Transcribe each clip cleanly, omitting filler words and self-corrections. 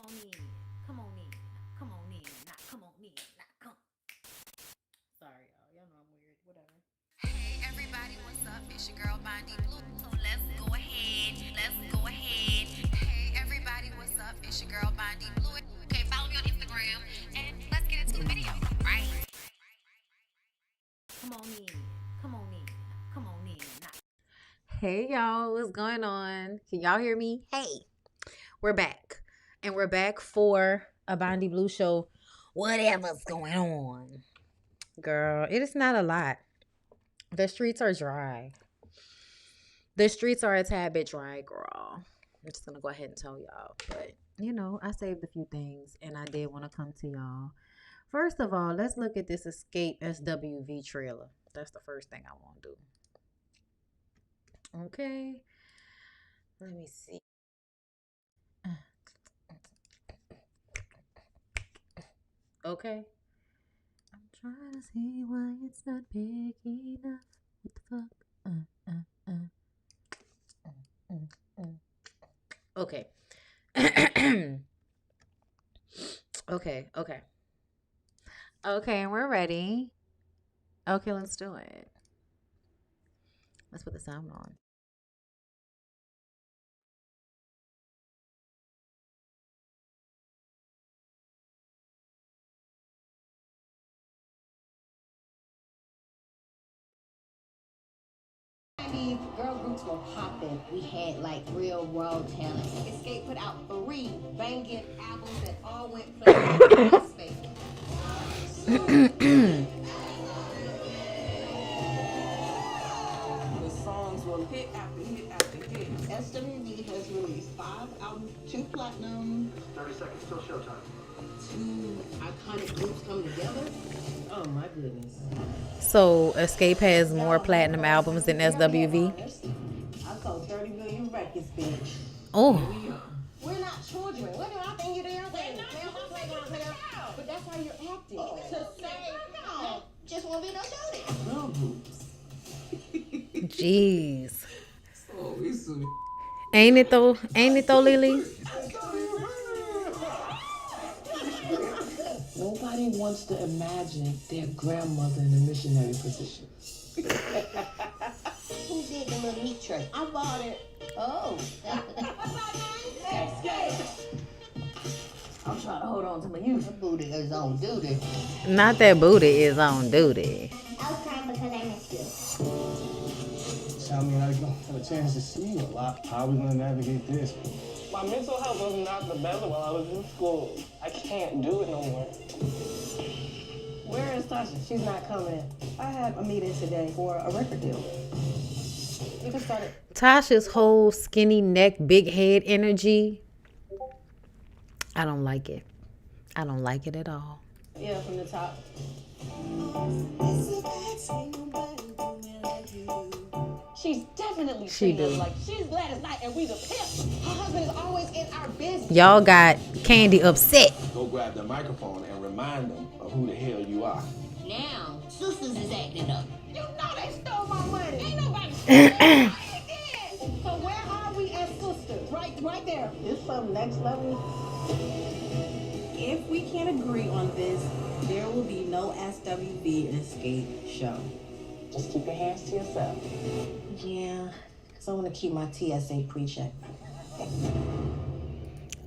on in. Come on in. Come on in. Not come on in. Not come. Sorry, y'all. Y'all know I'm weird. Whatever. Hey everybody, what's up? It's your girl BondyBlue. So let's go ahead. Hey everybody, what's up? It's your girl BondyBlue. Okay, follow me on Instagram and let's get into the video, right? Come on in. Come on in. Come on in. Not. Hey y'all, what's going on? Can y'all hear me? Hey, we're back. And we're back for a BondyBlue show. Whatever's going on. Girl, it is not a lot. The streets are dry. The streets are a tad bit dry, girl. I'm just going to go ahead and tell y'all. But, you know, I saved a few things and I did want to come to y'all. First of all, let's look at this Xscape SWV trailer. That's the first thing I want to do. Okay. Let me see. Okay. I'm trying to see why it's not big enough. What the fuck? Okay. Okay, we're ready. Okay, let's do it. Let's put the sound on. Girl groups were popping. We had like real raw talent. Xscape put out 3 banging albums that all went platinum. The songs will hit after hit after hit. SWV has released 5 albums, 2 platinum, 30 seconds till showtime. 2 iconic groups come together. Oh my goodness. So Xscape has more platinum albums than SWV. I sold 30 million records, bitch. Oh. We're not children. What do I think you're doing? But that's how you're acting. To say no, just won't be no dirty. Girl groups. Jeez. Oh, we so. Ain't it though? Ain't it though, Lily? Nobody wants to imagine their grandmother in a missionary position. Who did the little meat tray? I bought it. Oh. I'm trying to hold on to my youth. The booty is on duty. Not that booty is on duty. I was crying because I missed you. I mean, I don't have a chance to see you a lot. How are we going to navigate this? My mental health was not the best while I was in school. I can't do it no more. Where is Tasha? She's not coming. I have a meeting today for a record deal. You can start it. Tasha's whole skinny neck, big head energy. I don't like it. I don't like it at all. Yeah, from the top. She's definitely singing like she's Gladys Knight and we the pimp. Her husband is always in our business. Y'all got Candy upset. Go grab the microphone and remind them of who the hell you are. Now, sisters is acting up. You know they stole my money. Ain't nobody stole it. So where are we as sisters? Right there. It's some next level. If we can't agree on this, there will be no SWV and Xscape show. Just keep your hands to yourself. Yeah, because I want to keep my TSA pre-check.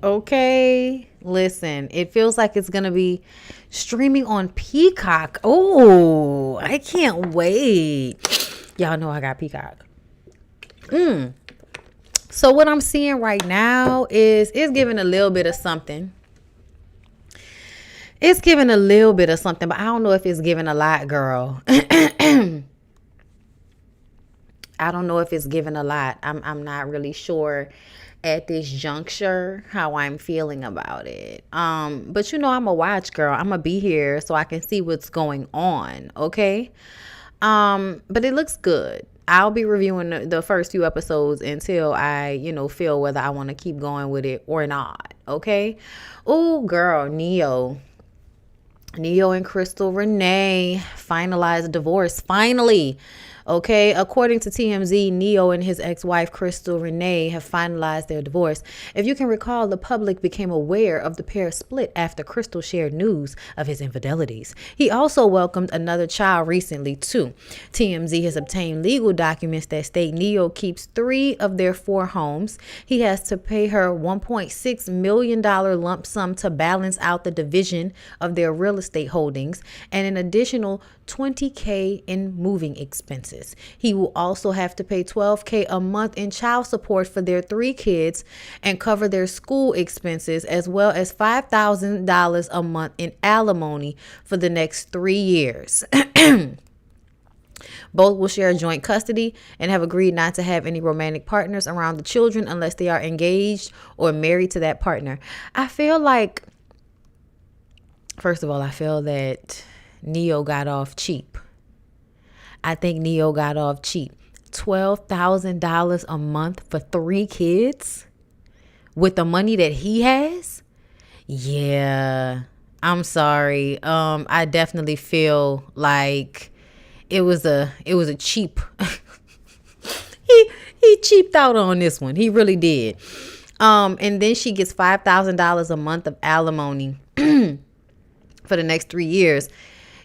Okay, listen, it feels like it's gonna be streaming on Peacock. Oh, I can't wait. Y'all know I got Peacock. So what I'm seeing right now is it's giving a little bit of something. It's giving a little bit of something, but I don't know if it's giving a lot, girl. I don't know if it's giving a lot. I'm not really sure at this juncture how I'm feeling about it. But you know, I'm a watch girl. I'm gonna be here so I can see what's going on. Okay. But it looks good. I'll be reviewing the first few episodes until I, you know, feel whether I want to keep going with it or not. Okay. Oh, girl, Neo and Crystal Renee finalized divorce. Finally. Okay, according to TMZ, Neo and his ex-wife Crystal Renee have finalized their divorce. If you can recall, the public became aware of the pair's split after Crystal shared news of his infidelities. He also welcomed another child recently too. TMZ has obtained legal documents that state Neo keeps 3 of their 4 homes. He has to pay her $1.6 million lump sum to balance out the division of their real estate holdings and an additional $20K in moving expenses. He will also have to pay $12K a month in child support for their 3 kids and cover their school expenses, as well as $5,000 a month in alimony for the next 3 years. Both will share joint custody and have agreed not to have any romantic partners around the children unless they are engaged or married to that partner. I feel like, first of all, I feel that Neo got off cheap. I think Neo got off cheap. $12,000 a month for 3 kids with the money that he has? Yeah, I'm sorry. I definitely feel like it was a cheap. he cheaped out on this one. He really did. And then she gets $5,000 a month of alimony for the next 3 years.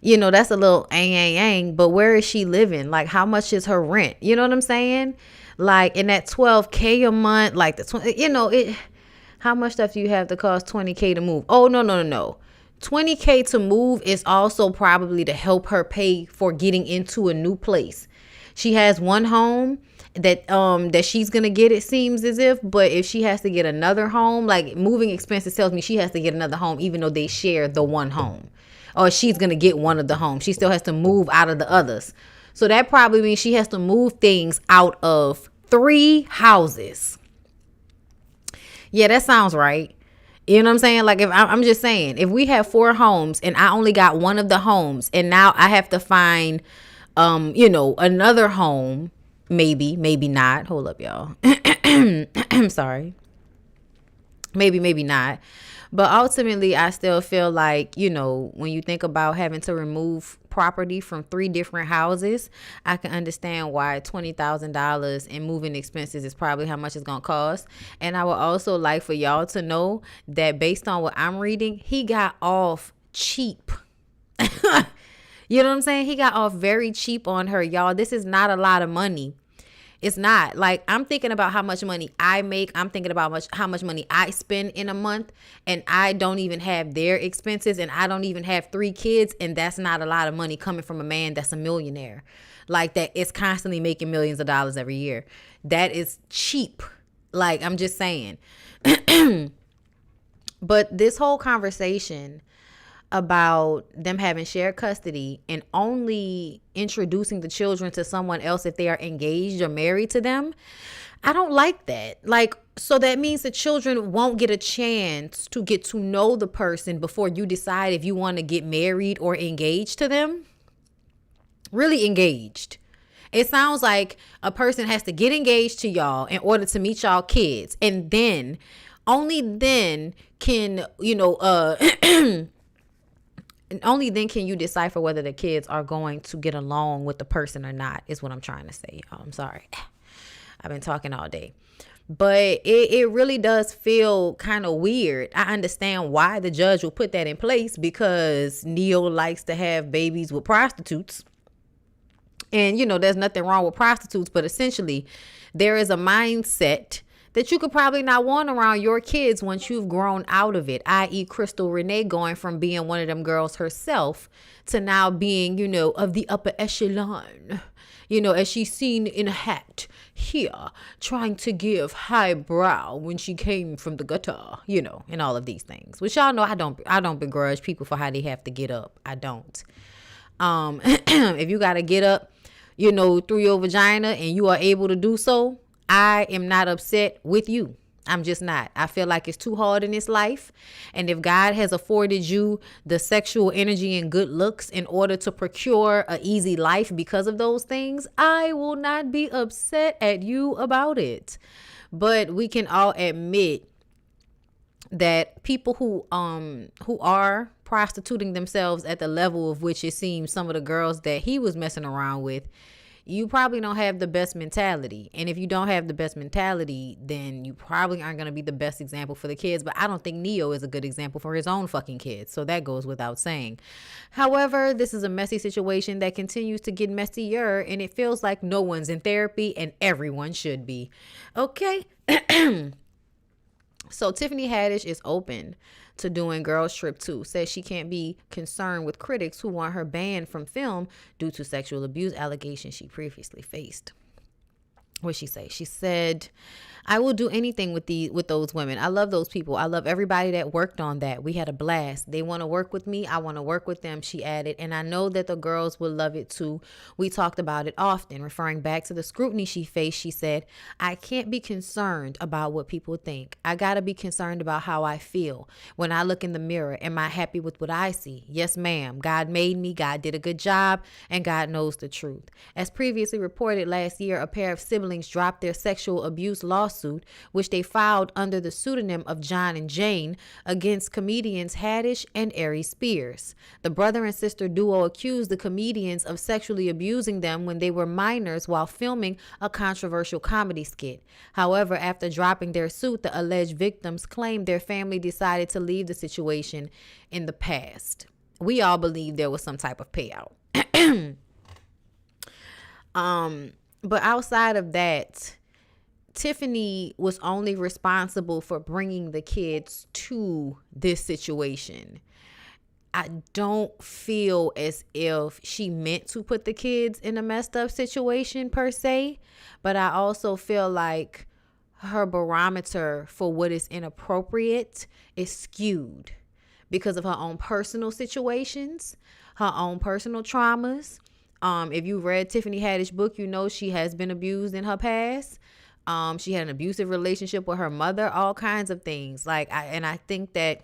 You know, that's a little ang, but where is she living? Like, how much is her rent? You know what I'm saying? Like, in that $12K a month, like the 20, you know, how much stuff do you have to cost $20K to move? Oh, no. $20K to move is also probably to help her pay for getting into a new place. She has one home that she's gonna get, it seems as if, but if she has to get another home, like moving expenses tells me she has to get another home even though they share the one home, or she's gonna get one of the homes. She still has to move out of the others, so that probably means she has to move things out of 3 houses. Yeah, that sounds right. You know what I'm saying? Like, if I'm just saying, if we have 4 homes and I only got one of the homes, and now I have to find another home, maybe not. Hold up, y'all. I'm sorry. Maybe not. But ultimately, I still feel like, when you think about having to remove property from 3 different houses, I can understand why $20,000 in moving expenses is probably how much it's going to cost. And I would also like for y'all to know that based on what I'm reading, he got off cheap. You know what I'm saying? He got off very cheap on her, y'all. This is not a lot of money. It's not. Like, I'm thinking about how much money I make. I'm thinking about how much money I spend in a month, and I don't even have their expenses, and I don't even have 3 kids, and that's not a lot of money coming from a man that's a millionaire. Like, that is constantly making millions of dollars every year. That is cheap. Like, I'm just saying. But this whole conversation about them having shared custody and only introducing the children to someone else if they are engaged or married to them, I don't like that. Like, so that means the children won't get a chance to get to know the person before you decide if you want to get married or engaged to them. Really engaged. It sounds like a person has to get engaged to y'all in order to meet y'all kids, and then only then can and only then can you decipher whether the kids are going to get along with the person or not, is what I'm trying to say. I'm sorry. I've been talking all day. But it really does feel kind of weird. I understand why the judge will put that in place, because Neo likes to have babies with prostitutes. And, there's nothing wrong with prostitutes, but essentially there is a mindset that you could probably not want around your kids once you've grown out of it, i.e. Crystal Renee going from being one of them girls herself to now being, of the upper echelon, as she's seen in a hat here, trying to give highbrow when she came from the gutter, and all of these things, which y'all know I don't begrudge people for how they have to get up. I don't. If you got to get up, through your vagina and you are able to do so, I am not upset with you. I'm just not. I feel like it's too hard in this life. And if God has afforded you the sexual energy and good looks in order to procure an easy life because of those things, I will not be upset at you about it. But we can all admit that people who are prostituting themselves at the level of which it seems some of the girls that he was messing around with, you probably don't have the best mentality. And if you don't have the best mentality, then you probably aren't going to be the best example for the kids. But I don't think Neo is a good example for his own fucking kids. So that goes without saying. However, this is a messy situation that continues to get messier, and it feels like no one's in therapy and everyone should be. Okay. So Tiffany Haddish is open to doing Girls Trip 2. Says she can't be concerned with critics who want her banned from film due to sexual abuse allegations she previously faced. What'd she say? She said, I will do anything with those women. I love those people. I love everybody that worked on that. We had a blast. They want to work with me. I want to work with them, she added. And I know that the girls will love it too. We talked about it often. Referring back to the scrutiny she faced, she said, I can't be concerned about what people think. I got to be concerned about how I feel. When I look in the mirror, am I happy with what I see? Yes, ma'am. God made me. God did a good job. And God knows the truth. As previously reported last year, a pair of siblings dropped their sexual abuse lawsuit, which they filed under the pseudonym of John and Jane, against comedians Haddish and Aries Spears. The brother and sister duo accused the comedians of sexually abusing them when they were minors while filming a controversial comedy skit. However, after dropping their suit, the alleged victims claimed their family decided to leave the situation in the past. We all believe there was some type of payout. But outside of that, Tiffany was only responsible for bringing the kids to this situation. I don't feel as if she meant to put the kids in a messed up situation per se, but I also feel like her barometer for what is inappropriate is skewed because of her own personal situations, her own personal traumas. If you read Tiffany Haddish book, you know she has been abused in her past. She had an abusive relationship with her mother, all kinds of things. I think that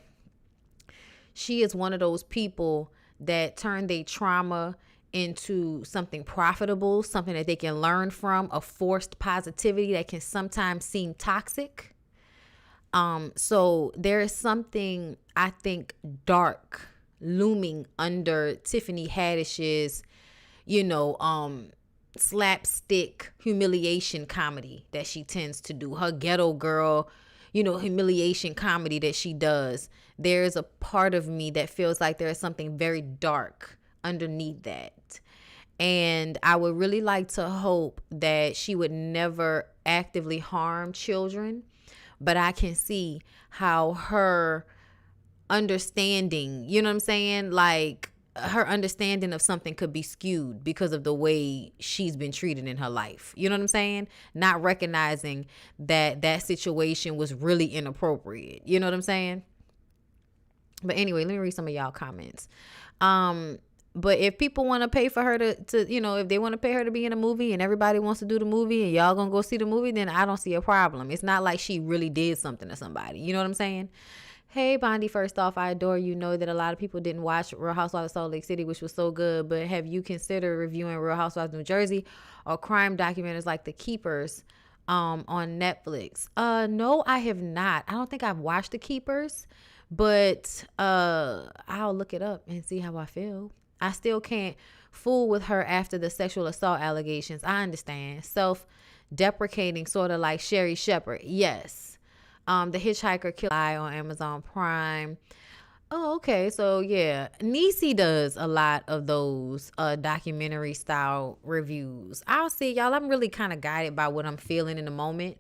she is one of those people that turn their trauma into something profitable, something that they can learn from, a forced positivity that can sometimes seem toxic. So there is something, I think, dark looming under Tiffany Haddish's slapstick humiliation comedy that she tends to do. Her ghetto girl, humiliation comedy that she does. There's a part of me that feels like there is something very dark underneath that. And I would really like to hope that she would never actively harm children. But I can see how her understanding, her understanding of something could be skewed because of the way she's been treated in her life. You know what I'm saying? Not recognizing that situation was really inappropriate. You know what I'm saying? But anyway, let me read some of y'all comments. But if people want to pay for her to if they want to pay her to be in a movie and everybody wants to do the movie and y'all gonna go see the movie, then I don't see a problem. It's not like she really did something to somebody. You know what I'm saying? Hey, Bondi, first off, I adore you. Know that a lot of people didn't watch Real Housewives of Salt Lake City, which was so good, but have you considered reviewing Real Housewives of New Jersey or crime documentaries like The Keepers on Netflix? No, I have not. I don't think I've watched The Keepers, but I'll look it up and see how I feel. I still can't fool with her after the sexual assault allegations. I understand. Self-deprecating, sort of like Sherry Shepherd. Yes. The Hitchhiker Killer on Amazon Prime. Oh, okay. So yeah, Niecy does a lot of those documentary style reviews. I'll see, y'all. I'm really kind of guided by what I'm feeling in the moment,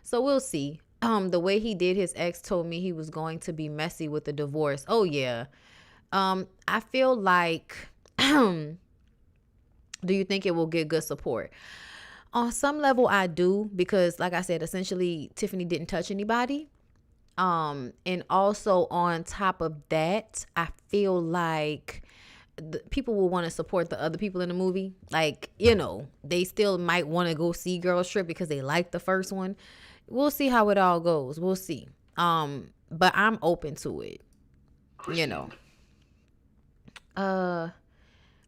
so we'll see. The way he did his ex told me he was going to be messy with the divorce. Oh yeah. I feel like, do you think it will get good support? On some level, I do, because like I said, essentially Tiffany didn't touch anybody. And also on top of that, I feel like people will want to support the other people in the movie. Like, they still might want to go see Girls Trip because they like the first one. We'll see how it all goes. We'll see. But I'm open to it,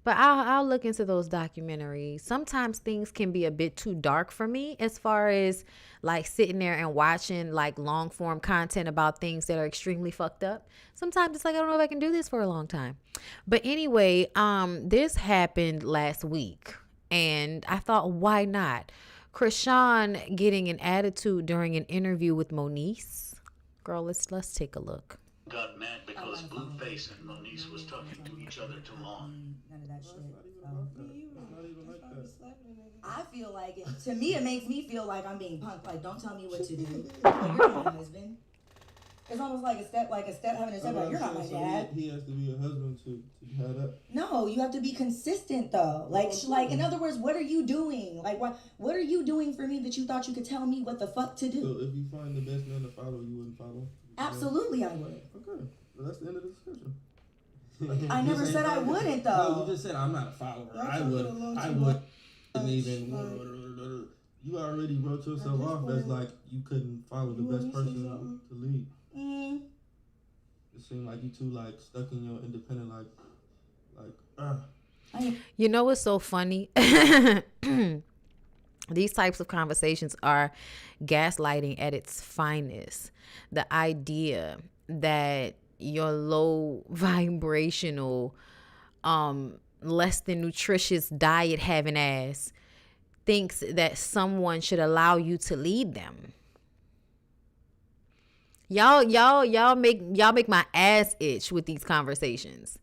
But I'll look into those documentaries. Sometimes things can be a bit too dark for me as far as like sitting there and watching like long form content about things that are extremely fucked up. Sometimes it's like, I don't know if I can do this for a long time. But anyway, this happened last week. And I thought, why not? Chrisean getting an attitude during an interview with Moniece. Girl, let's take a look. Got mad because Blueface and Moniece was talking to each other too long. None of that shit. I feel like it. To me, it makes me feel like I'm being punked. Like, don't tell me what to do. Like, you're not my husband. It's almost like a step, having a step. Like, you're not my dad. He has to be a husband to have that. No, you have to be consistent though. Like, in other words, what are you doing? Like, what are you doing for me that you thought you could tell me what the fuck to do? So if you find the best man to follow, you wouldn't follow? Absolutely, I would. Okay, well, that's the end of the discussion. I never said I wouldn't though. No, you just said I'm not a follower. I would. Even you already wrote yourself off as like you couldn't follow the best person to lead. It seemed like you two like stuck in your independent You know what's so funny? These types of conversations are gaslighting at its finest. The idea that your low vibrational, less than nutritious diet having ass thinks that someone should allow you to lead them. Y'all make my ass itch with these conversations.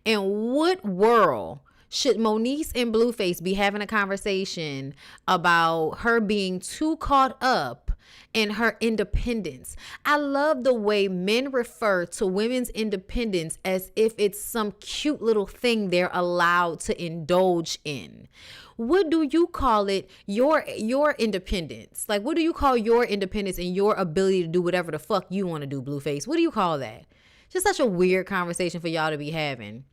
In what world should Moniece and Blueface be having a conversation about her being too caught up in her independence? I love the way men refer to women's independence as if it's some cute little thing they're allowed to indulge in. What do you call it? Your independence. Like, what do you call your independence and your ability to do whatever the fuck you want to do, Blueface? What do you call that? Just such a weird conversation for y'all to be having.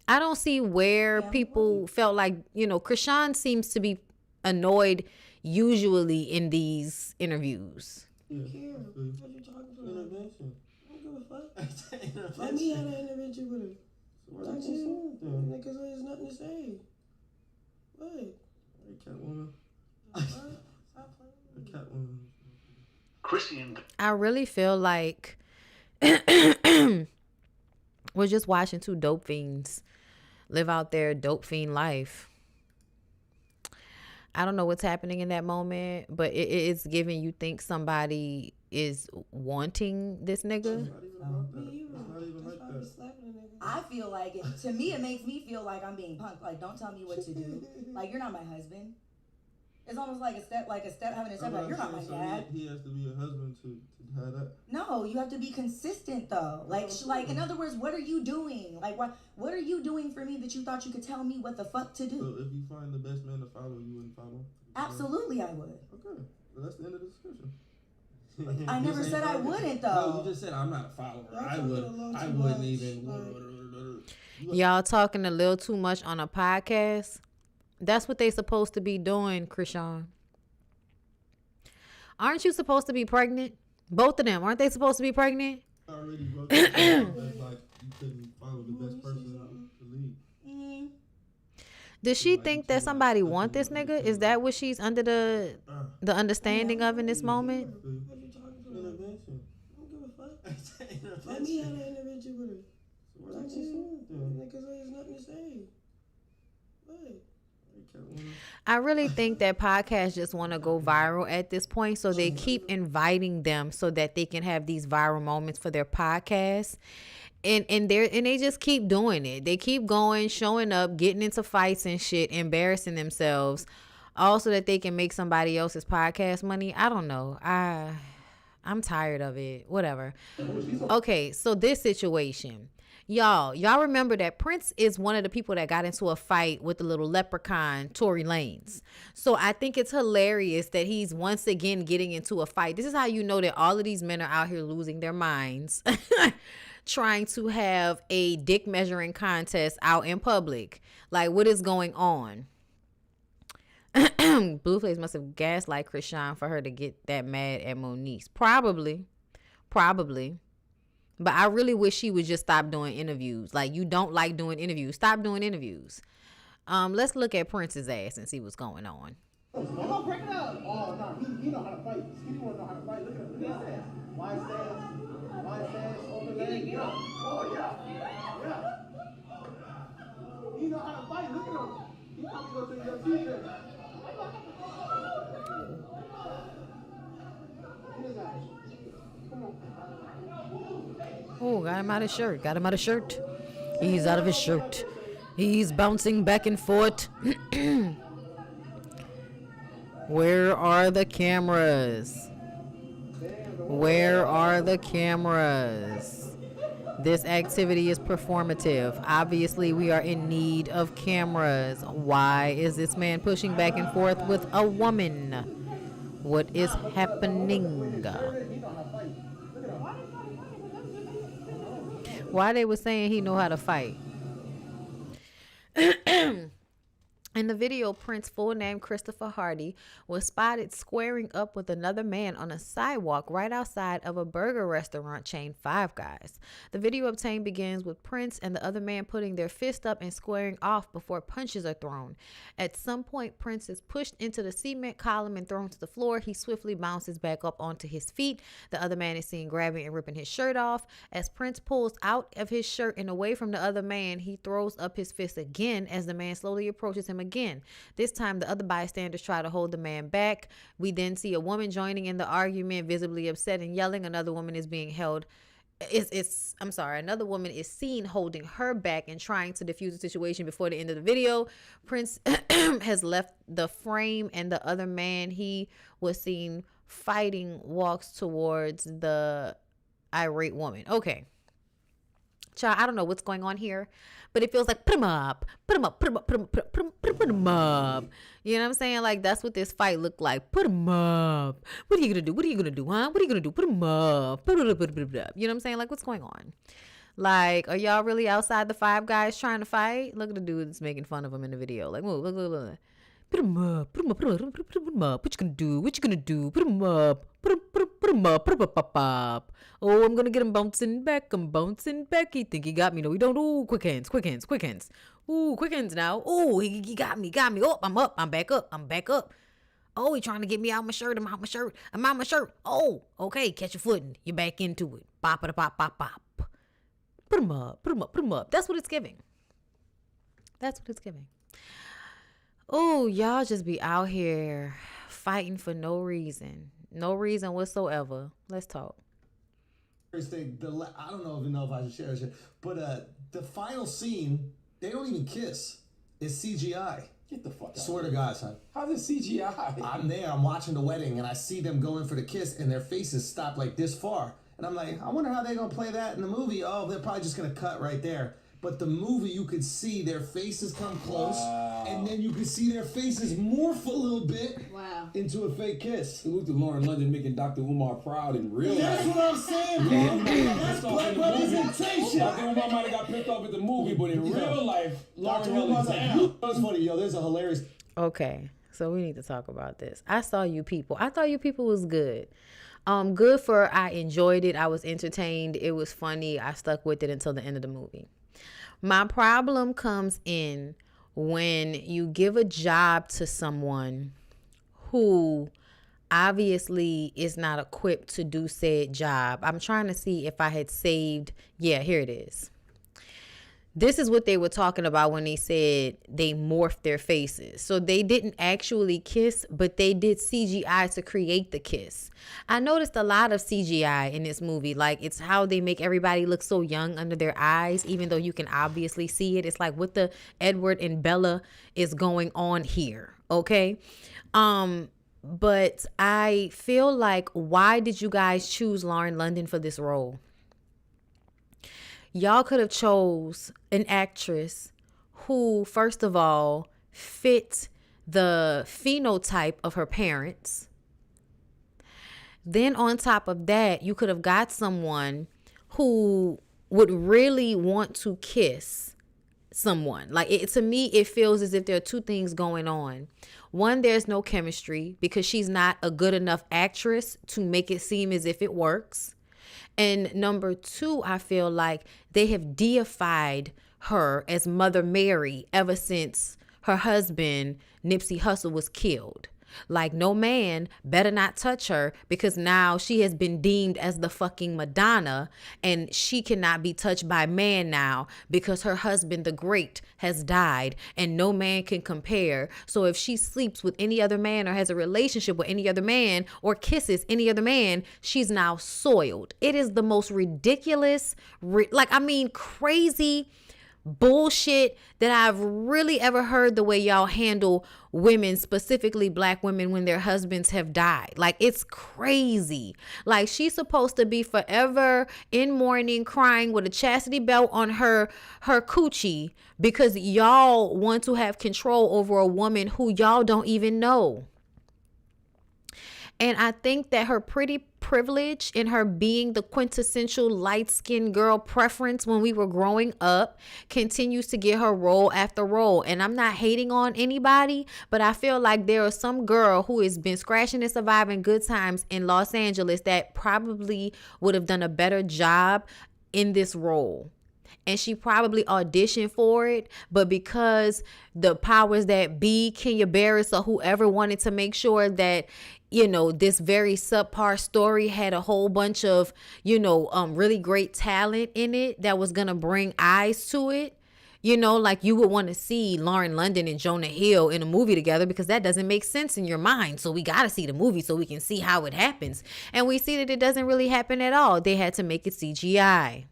I don't see where people felt like, Chrisean seems to be annoyed usually in these interviews. Who cares? What you talking about? Intervention. I don't give a fuck. Let me have an intervention with her. Talk to you. Because there's nothing to say. What? I can't wanna. Stop playing. I can't wanna. Chrisean. I really feel like we're just watching two dope fiends live out their dope fiend life. I don't know what's happening in that moment, but it's giving you think somebody is wanting this nigga. I feel like it. To me, it makes me feel like I'm being punked. Like, don't tell me what to do. Like, you're not my husband. It's almost like a step, having a step. Like, you're not my dad. He has to be a husband to have that. No, you have to be consistent though. Like, in other words, what are you doing? Like, what are you doing for me that you thought you could tell me what the fuck to do? So if you find the best man to follow, you wouldn't follow? Absolutely, I would. Okay, well, that's the end of the discussion. I never said I wouldn't though. No, you just said I'm not a follower. I wouldn't even. Y'all talking a little too much on a podcast. That's what they supposed to be doing, Chrisean. Aren't you supposed to be pregnant? Both of them. Aren't they supposed to be pregnant? I already wrote that down as like you couldn't follow the best person to lead. Does she think that somebody want this nigga? Is that what she's under the understanding of in this moment? Intervention. I don't give a fuck. Let me have an intervention with her. Talk to you. Because there's nothing to say. What? I really think that podcasts just want to go viral at this point, so they keep inviting them so that they can have these viral moments for their podcast. And they just keep doing it. They keep going, showing up, getting into fights and shit, embarrassing themselves, all so that they can make somebody else's podcast money. I don't know. I'm tired of it. Whatever. Okay, so this situation. Y'all remember that Prince is one of the people that got into a fight with the little leprechaun, Tory Lanez. So I think it's hilarious that he's once again getting into a fight. This is how you know that all of these men are out here losing their minds, trying to have a dick measuring contest out in public. Like, what is going on? Blueface must have gaslight Chrisean for her to get that mad at Moniece. Probably. But I really wish she would just stop doing interviews. Like, you don't like doing interviews. Stop doing interviews. Let's look at Prince's ass and see what's going on. Come on, break it up. Oh, no, he know how to fight. Skinny one know how to fight. Look at him. Wide stance, open leg. Yeah. Oh, yeah. He know how to fight. Look at him. He Oh, got him out of shirt. Got him out of shirt. He's out of his shirt. He's bouncing back and forth. Where are the cameras? Where are the cameras? This activity is performative. Obviously, we are in need of cameras. Why is this man pushing back and forth with a woman? What is happening? Why they were saying he know how to fight? In the video, Prince's full name, Christopher Hardy, was spotted squaring up with another man on a sidewalk right outside of a burger restaurant chain, Five Guys. The video obtained begins with Prince and the other man putting their fist up and squaring off before punches are thrown. At some point, Prince is pushed into the cement column and thrown to the floor. He swiftly bounces back up onto his feet. The other man is seen grabbing and ripping his shirt off. As Prince pulls out of his shirt and away from the other man, he throws up his fist again as the man slowly approaches him again. This time, the other bystanders try to hold the man back. We then see a woman joining in the argument, visibly upset and yelling. Another woman is being held. Another woman is seen holding her back and trying to defuse the situation before the end of the video. Prince has left the frame, and the other man he was seen fighting walks towards the irate woman. Okay. Child, I don't know what's going on here, but it feels like put him up. You know what I'm saying? Like, that's what this fight looked like. Put him up. What are you gonna do? What are you gonna do, huh? What are you gonna do? Put him up. You know what I'm saying? Like, what's going on? Like, are y'all really outside the Five Guys trying to fight? Look at the dude that's making fun of him in the video. Like, move, look. Put him up. Put him up. Put him up. What you gonna do? What you gonna do? Put him up. Put him up. Put him up. Oh, I'm gonna get him bouncing back. I'm bouncing back. He think he got me. No, he don't. Ooh, quick hands. Ooh, quick hands now. Ooh, he got me. Oh, I'm up. I'm back up. Oh, he trying to get me out my shirt. I'm out my shirt. Oh, okay. Catch your footing. You're back into it. Bop. Put him up. That's what it's giving. Oh, y'all just be out here fighting for no reason whatsoever. Let's talk. I don't know if I should share this, but the final scene, they don't even kiss. It's CGI. Get the fuck out. Swear to God, son. How's it CGI? I'm there. I'm watching the wedding, and I see them going for the kiss, and their faces stop like this far. And I'm like, I wonder how they're going to play that in the movie. Oh, they're probably just going to cut right there. But the movie, you could see their faces come close, and then you could see their faces morph a little bit into a fake kiss. Salute to Lauren London making Dr. Umar proud in real life. That's what I'm saying, bro. That's black representation. Dr. Umar might have got pissed off at the movie, but in real life, Lauren held it down. That's funny, yo. There's a hilarious... Okay, so we need to talk about this. I thought you people was good. Good for, I enjoyed it. I was entertained. It was funny. I stuck with it until the end of the movie. My problem comes in when you give a job to someone who obviously is not equipped to do said job. I'm trying to see if I had saved. Yeah, here it is. This is what they were talking about when they said they morphed their faces. So they didn't actually kiss, but they did CGI to create the kiss. I noticed a lot of CGI in this movie. Like, it's how they make everybody look so young under their eyes, even though you can obviously see it. It's like what the Edward and Bella is going on here. Okay. But I feel like, why did you guys choose Lauren London for this role? Y'all could have chose an actress who, first of all, fit the phenotype of her parents. Then on top of that, you could have got someone who would really want to kiss someone. Like, to me, it feels as if there are two things going on. One, there's no chemistry because she's not a good enough actress to make it seem as if it works. And number two, I feel like they have deified her as Mother Mary ever since her husband, Nipsey Hussle, was killed. Like, no man better not touch her, because now she has been deemed as the fucking Madonna, and she cannot be touched by man now because her husband, the great, has died, and no man can compare. So if she sleeps with any other man or has a relationship with any other man or kisses any other man, she's now soiled. It is the most ridiculous, crazy bullshit that I've really ever heard, the way y'all handle women, specifically black women, when their husbands have died. Like, it's crazy. Like, she's supposed to be forever in mourning, crying with a chastity belt on her coochie, because y'all want to have control over a woman who y'all don't even know. And I think that her pretty privilege in her being the quintessential light-skinned girl preference when we were growing up continues to get her role after role. And I'm not hating on anybody, but I feel like there is some girl who has been scratching and surviving good times in Los Angeles that probably would have done a better job in this role. And she probably auditioned for it, but because the powers that be, Kenya Barris or whoever, wanted to make sure that, you know, this very subpar story had a whole bunch of, really great talent in it that was going to bring eyes to it. You know, like, you would want to see Lauren London and Jonah Hill in a movie together, because that doesn't make sense in your mind. So we got to see the movie so we can see how it happens. And we see that it doesn't really happen at all. They had to make it CGI.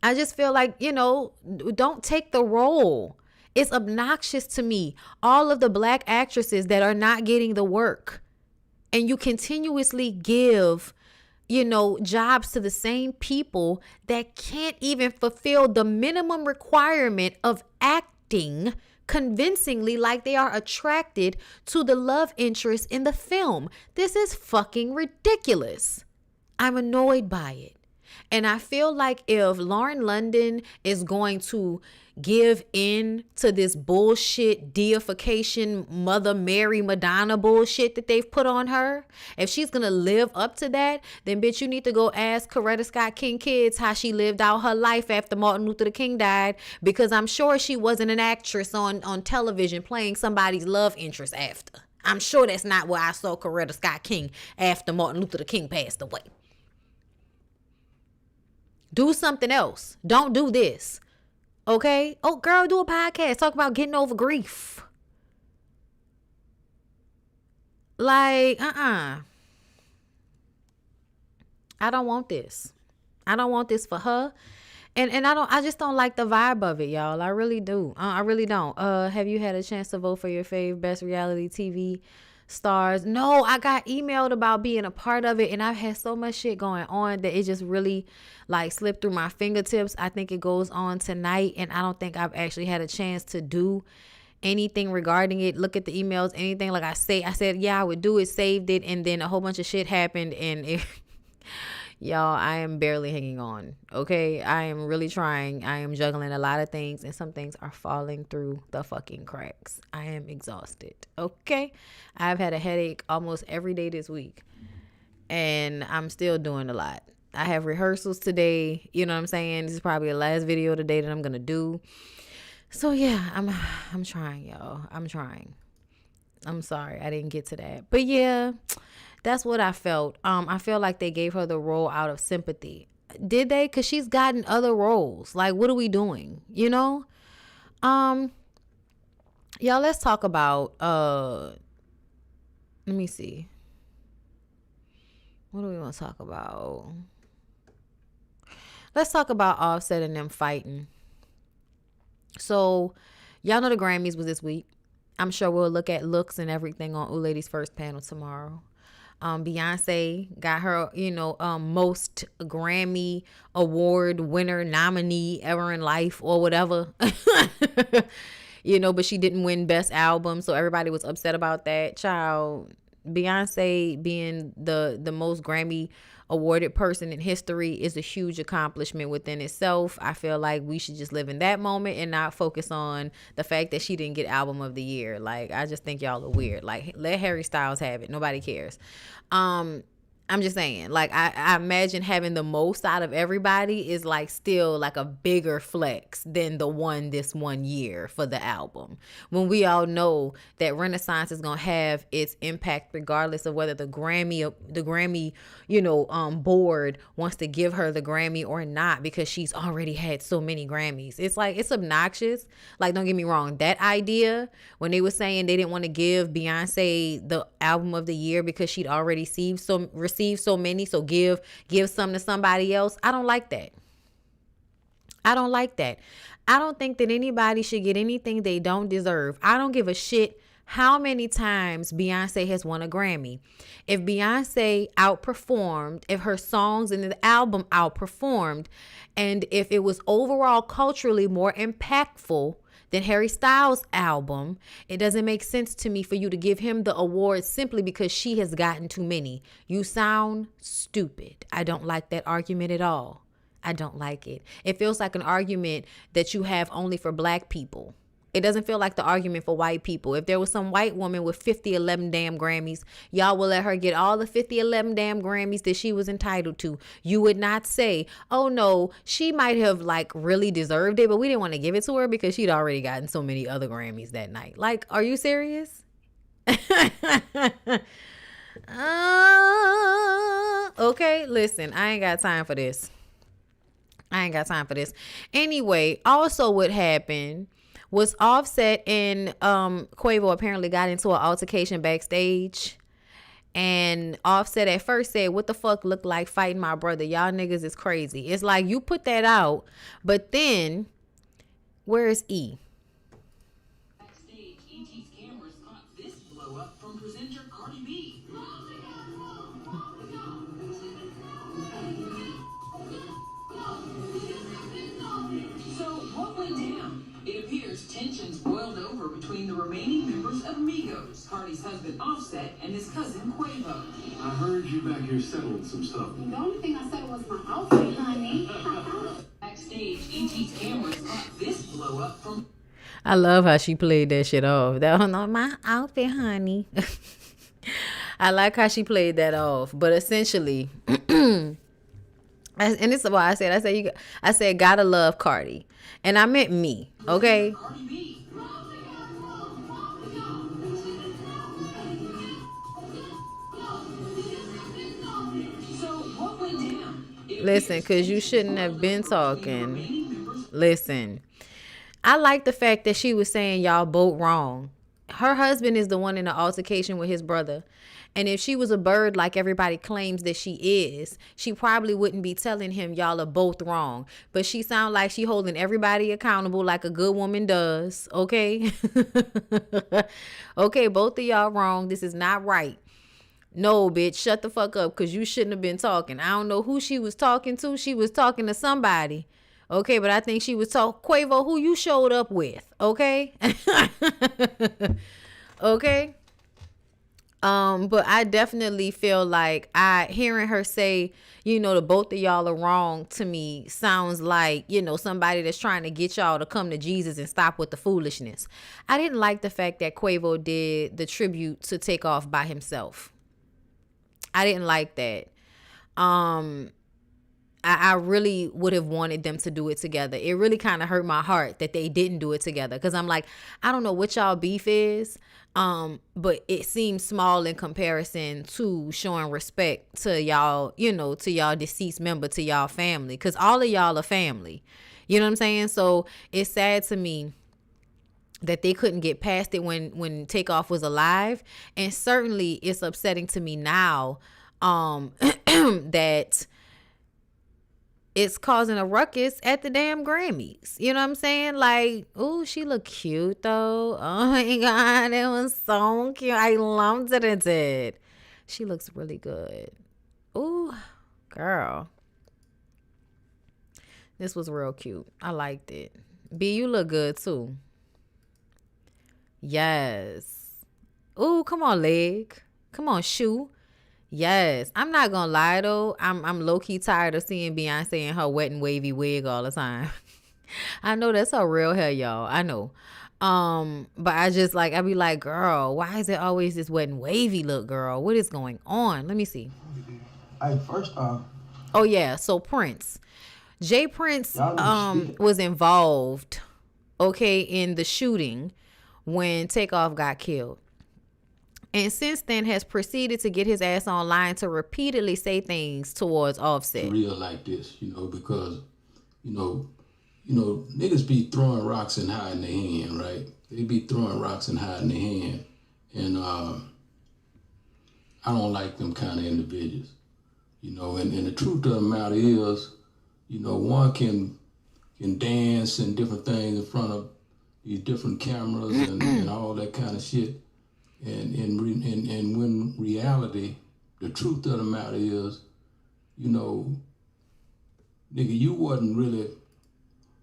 I just feel like, don't take the role. It's obnoxious to me, all of the black actresses that are not getting the work. And you continuously give, jobs to the same people that can't even fulfill the minimum requirement of acting convincingly like they are attracted to the love interest in the film. This is fucking ridiculous. I'm annoyed by it. And I feel like if Lauren London is going to give in to this bullshit deification, Mother Mary Madonna bullshit that they've put on her, if she's going to live up to that, then bitch, you need to go ask Coretta Scott King Kids how she lived out her life after Martin Luther King died, because I'm sure she wasn't an actress on television playing somebody's love interest after. I'm sure that's not where I saw Coretta Scott King after Martin Luther King passed away. Do something else. Don't do this. Okay? Oh, girl, do a podcast. Talk about getting over grief. Like, I don't want this. I don't want this for her. And I just don't like the vibe of it, y'all. I really do. I really don't. Have you had a chance to vote for your fave best reality TV stars? No, I got emailed about being a part of it, and I've had so much shit going on that it just really slipped through my fingertips. I think it goes on tonight, and I don't think I've actually had a chance to do anything regarding it, look at the emails, anything. Like I said, yeah, I would do it, saved it, and then a whole bunch of shit happened, and y'all, I am barely hanging on. Okay, I am really trying. I am juggling a lot of things, and some things are falling through the fucking cracks. I am exhausted. Okay, I've had a headache almost every day this week, and I'm still doing a lot. I have rehearsals today. You know what I'm saying? This is probably the last video today that I'm gonna do. So yeah, I'm trying, y'all. I'm trying. I'm sorry I didn't get to that, but yeah. That's what I felt. I feel like they gave her the role out of sympathy. Did they? Because she's gotten other roles. Like, what are we doing? Y'all, let's talk about, let me see. What do we want to talk about? Let's talk about Offset and them fighting. So, y'all know the Grammys was this week. I'm sure we'll look at looks and everything on Ooh Ladies First panel tomorrow. Beyonce got her, most Grammy award winner nominee ever in life or whatever, but she didn't win best album. So everybody was upset about that. Child, Beyonce being the most Grammy awarded person in history is a huge accomplishment within itself. I feel like we should just live in that moment and not focus on the fact that she didn't get album of the year. Like, I just think y'all are weird. Like, let Harry Styles have it. Nobody cares. I'm just saying, like, I imagine having the most out of everybody is like still like a bigger flex than the one this 1 year for the album. When we all know that Renaissance is gonna have its impact regardless of whether the Grammy, board wants to give her the Grammy or not, because she's already had so many Grammys. It's like, it's obnoxious. Like, don't get me wrong, that idea when they were saying they didn't want to give Beyonce the album of the year because she'd already received so many, so give some to somebody else. I don't like that. I don't like that. I don't think that anybody should get anything they don't deserve. I don't give a shit how many times Beyonce has won a Grammy. If Beyonce outperformed, if her songs in the album outperformed, and if it was overall culturally more impactful than Harry Styles' album, it doesn't make sense to me for you to give him the award simply because she has gotten too many. You sound stupid. I don't like that argument at all. I don't like it. It feels like an argument that you have only for black people. It doesn't feel like the argument for white people. If there was some white woman with 11 damn Grammys, y'all will let her get all the 11 damn Grammys that she was entitled to. You would not say, oh no, she might have like really deserved it, but we didn't want to give it to her because she'd already gotten so many other Grammys that night. Like, are you serious? Okay, listen, I ain't got time for this. Anyway, also what happened was Offset and Quavo apparently got into an altercation backstage. And Offset at first said, what the fuck look like fighting my brother? Y'all niggas is crazy. It's like, you put that out, but then where is E? Backstage, ET's cameras caught this blow up from presenter Cardi B. So what went down? It appears tensions boiled over between the remaining members of Migos, Cardi's husband Offset and his cousin Quavo. I heard you back here settling some stuff. The only thing I said was my outfit, honey. Backstage, ET's cameras caught this blow up from... I love how she played that shit off. That was not my outfit, honey. I like how she played that off. But essentially, and this is why I said gotta love Cardi. And I meant me, okay? Listen, because you shouldn't have been talking. Listen, I like the fact that she was saying y'all both wrong. Her husband is the one in the altercation with his brother. And if she was a bird like everybody claims that she is, she probably wouldn't be telling him y'all are both wrong. But she sound like she holding everybody accountable like a good woman does. Okay? Okay, both of y'all wrong. This is not right. No, bitch, shut the fuck up, because you shouldn't have been talking. I don't know who she was talking to. She was talking to somebody. Okay, but I think she was talking Quavo, who you showed up with. Okay? Okay? But I definitely feel like hearing her say, the both of y'all are wrong, to me sounds like, somebody that's trying to get y'all to come to Jesus and stop with the foolishness. I didn't like the fact that Quavo did the tribute to Take Off by himself. I didn't like that. I really would have wanted them to do it together. It really kind of hurt my heart that they didn't do it together, because I'm like, I don't know what y'all beef is, but it seems small in comparison to showing respect to y'all, to y'all deceased member, to y'all family, because all of y'all are family. You know what I'm saying? So it's sad to me that they couldn't get past it when Takeoff was alive. And certainly it's upsetting to me now that it's causing a ruckus at the damn Grammys. You know what I'm saying? Like, ooh, she look cute though. Oh my God, it was so cute. I loved it. She looks really good. Ooh, girl. This was real cute. I liked it. B, you look good too. Yes. Ooh, come on, leg. Come on, shoe. Yes. I'm not gonna lie though. I'm low-key tired of seeing Beyonce in her wet and wavy wig all the time. I know that's her real hair, y'all. I know. But I be like, girl, why is it always this wet and wavy look, girl? What is going on? Let me see. First off. Oh yeah, so Prince. Jay Prince was involved, okay, in the shooting when Takeoff got killed. And since then has proceeded to get his ass online to repeatedly say things towards Offset. Real like this, because, niggas be throwing rocks and hiding their hand, right? They be throwing rocks and hiding their hand. And I don't like them kind of individuals, and the truth of the matter is, one can dance and different things in front of these different cameras and all that kind of shit. And when reality, the truth of the matter is, nigga, you wasn't really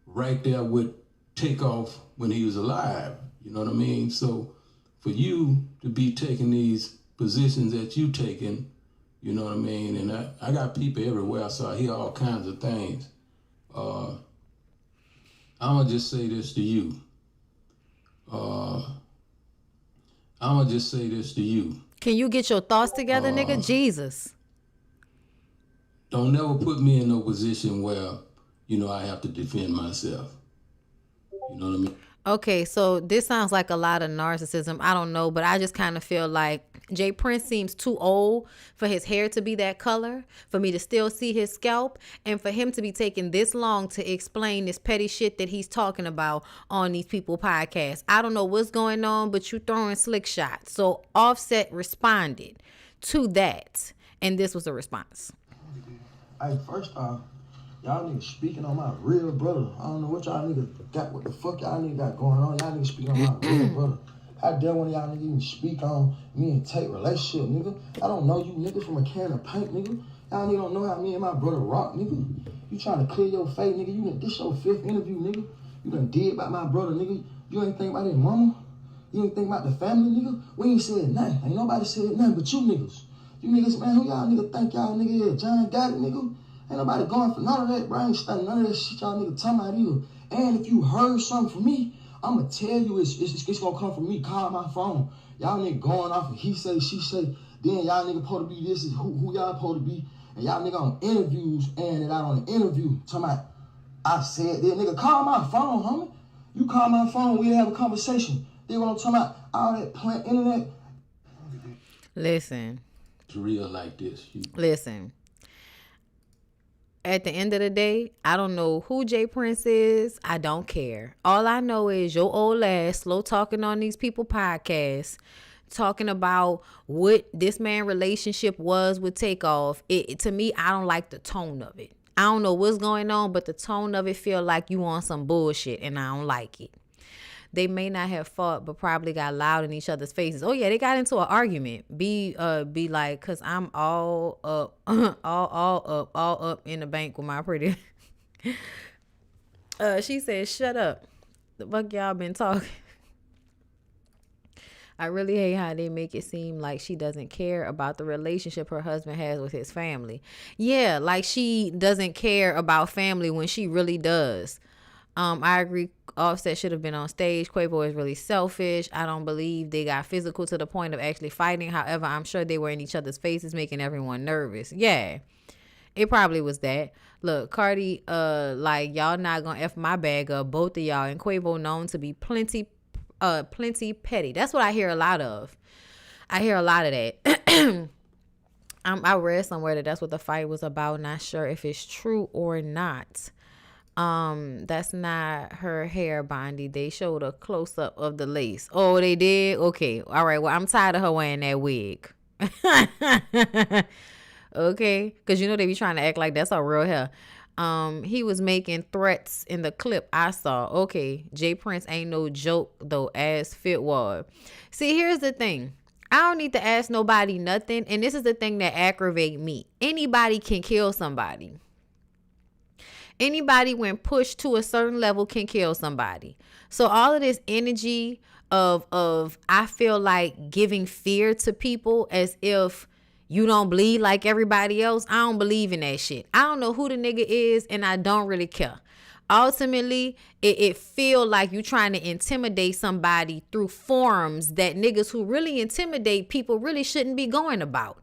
right there with Takeoff when he was alive. You know what I mean? So for you to be taking these positions that you taking, you know what I mean? And I got people everywhere, so I hear all kinds of things. I'm gonna just say this to you. Can you get your thoughts together, nigga? Jesus. Don't never put me in no position where, I have to defend myself. You know what I mean? Okay, so this sounds like a lot of narcissism. I don't know, but I just kind of feel like Jay Prince seems too old for his hair to be that color, for me to still see his scalp, and for him to be taking this long to explain this petty shit that he's talking about on these people podcasts. I don't know what's going on, but you throwing slick shots. So Offset responded to that, and this was the response. First off, y'all niggas speaking on my real brother. I don't know what y'all niggas got, what the fuck y'all niggas got going on. Y'all niggas speaking on my real brother. How dare one of y'all niggas even speak on me and Tate relationship, nigga? I don't know you niggas from a can of paint, nigga. Y'all niggas don't know how me and my brother rock, nigga. You trying to clear your face, nigga. This your 5th interview, nigga. You done did about my brother, nigga. You ain't think about his mama. You ain't think about the family, nigga. We ain't said nothing. Ain't nobody said nothing but you niggas. You niggas, man, who y'all niggas think y'all nigga is? John got it, nigga. Ain't nobody going for none of that, bro. I ain't studying none of that shit y'all niggas talking about either. And if you heard something from me, I'ma tell you it's gonna come from me. Call my phone. Y'all niggas going off of he say, she say. Then y'all niggas supposed to be this is who y'all supposed to be. And y'all niggas on interviews and it out on the interview. Talking about, I said that, nigga, call my phone, homie. You call my phone, we have a conversation. They gonna talk about all that plant internet. Listen. It's real like this. Listen. At the end of the day, I don't know who Jay Prince is. I don't care. All I know is your old ass slow talking on these people podcasts, talking about what this man relationship was with Takeoff. To me, I don't like the tone of it. I don't know what's going on, but the tone of it feel like you on some bullshit, and I don't like it. They may not have fought, but probably got loud in each other's faces. Oh yeah, they got into an argument. Be like, cause I'm all up, all up in the bank with my pretty. She said, "Shut up, the fuck y'all been talking." I really hate how they make it seem like she doesn't care about the relationship her husband has with his family. Yeah, like she doesn't care about family when she really does. I agree. Offset should have been on stage. Quavo is really selfish. I don't believe they got physical to the point of actually fighting. However, I'm sure they were in each other's faces, making everyone nervous. Yeah, it probably was that. Look, Cardi, like y'all not gonna F my bag up, both of y'all, and Quavo known to be plenty petty. That's what I hear a lot of. I hear a lot of that. I read somewhere that that's what the fight was about. Not sure if it's true or not. That's not her hair, Bondi. They showed a close up of the lace. Oh, they did? Okay. All right. Well, I'm tired of her wearing that wig. Okay. Because you know they be trying to act like that's her real hair. He was making threats in the clip I saw. Okay. Jay Prince ain't no joke though, as Fit was. See, here's the thing. I don't need to ask nobody nothing. And this is the thing that aggravate me. Anybody can kill somebody. Anybody, when pushed to a certain level, can kill somebody. So all of this energy of I feel like giving fear to people as if you don't bleed like everybody else. I don't believe in that shit. I don't know who the nigga is, and I don't really care. Ultimately, it feel like you trying to intimidate somebody through forums that niggas who really intimidate people really shouldn't be going about.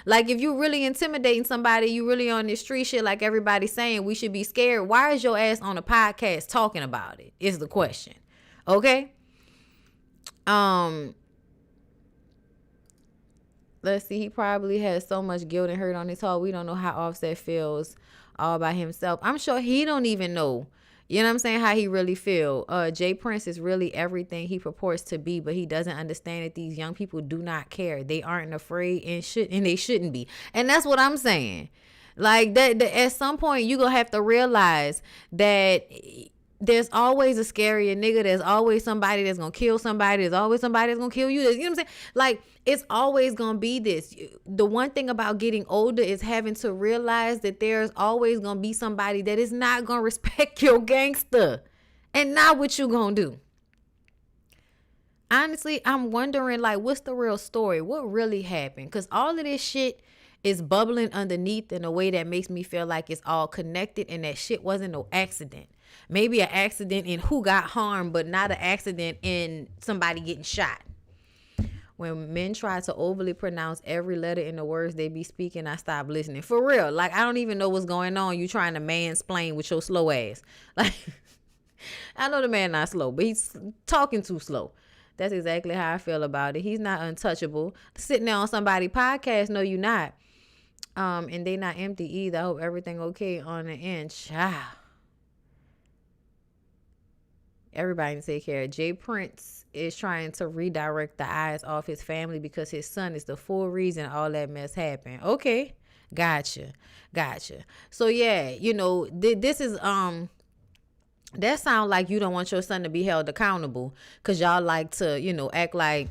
Like, if you really intimidating somebody, you really on this street shit like everybody's saying we should be scared, why is your ass on a podcast talking about it, is the question. Okay? Let's see. He probably has so much guilt and hurt on his heart. We don't know how Offset feels all by himself. I'm sure he don't even know. You know what I'm saying? How he really feel. Jay Prince is really everything he purports to be, but he doesn't understand that these young people do not care. They aren't afraid and they shouldn't be. And that's what I'm saying. Like that at some point you gonna have to realize that there's always a scarier nigga. There's always somebody that's gonna kill somebody. There's always somebody that's gonna kill you. You know what I'm saying? Like, it's always gonna be this. The one thing about getting older is having to realize that there's always gonna be somebody that is not gonna respect your gangster and not what you gonna do. Honestly, I'm wondering, like, what's the real story? What really happened? Because all of this shit is bubbling underneath in a way that makes me feel like it's all connected and that shit wasn't no accident. Maybe an accident in who got harmed, but not an accident in somebody getting shot. When men try to overly pronounce every letter in the words they be speaking, I stop listening. For real. Like, I don't even know what's going on. You trying to mansplain with your slow ass. Like, I know the man not slow, but he's talking too slow. That's exactly how I feel about it. He's not untouchable. Sitting there on somebody's podcast, no, you not. And they not empty either. I hope everything okay on the end. Child. Everybody to take care. Jay Prince is trying to redirect the eyes off his family because his son is the full reason all that mess happened. Okay. Gotcha. So yeah, you know, this is that sound like you don't want your son to be held accountable because y'all like to, you know, act like,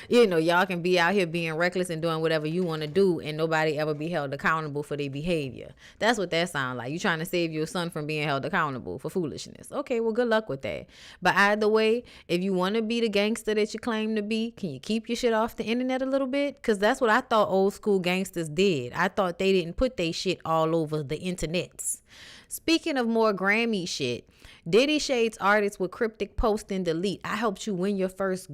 you know, y'all can be out here being reckless and doing whatever you want to do and nobody ever be held accountable for their behavior. That's what that sound like. You trying to save your son from being held accountable for foolishness. Okay, well, good luck with that. But either way, if you want to be the gangster that you claim to be, can you keep your shit off the internet a little bit? Because that's what I thought old school gangsters did. I thought they didn't put their shit all over the internets. Speaking of more Grammy shit, Diddy shades artists with cryptic post and delete. I helped you win your first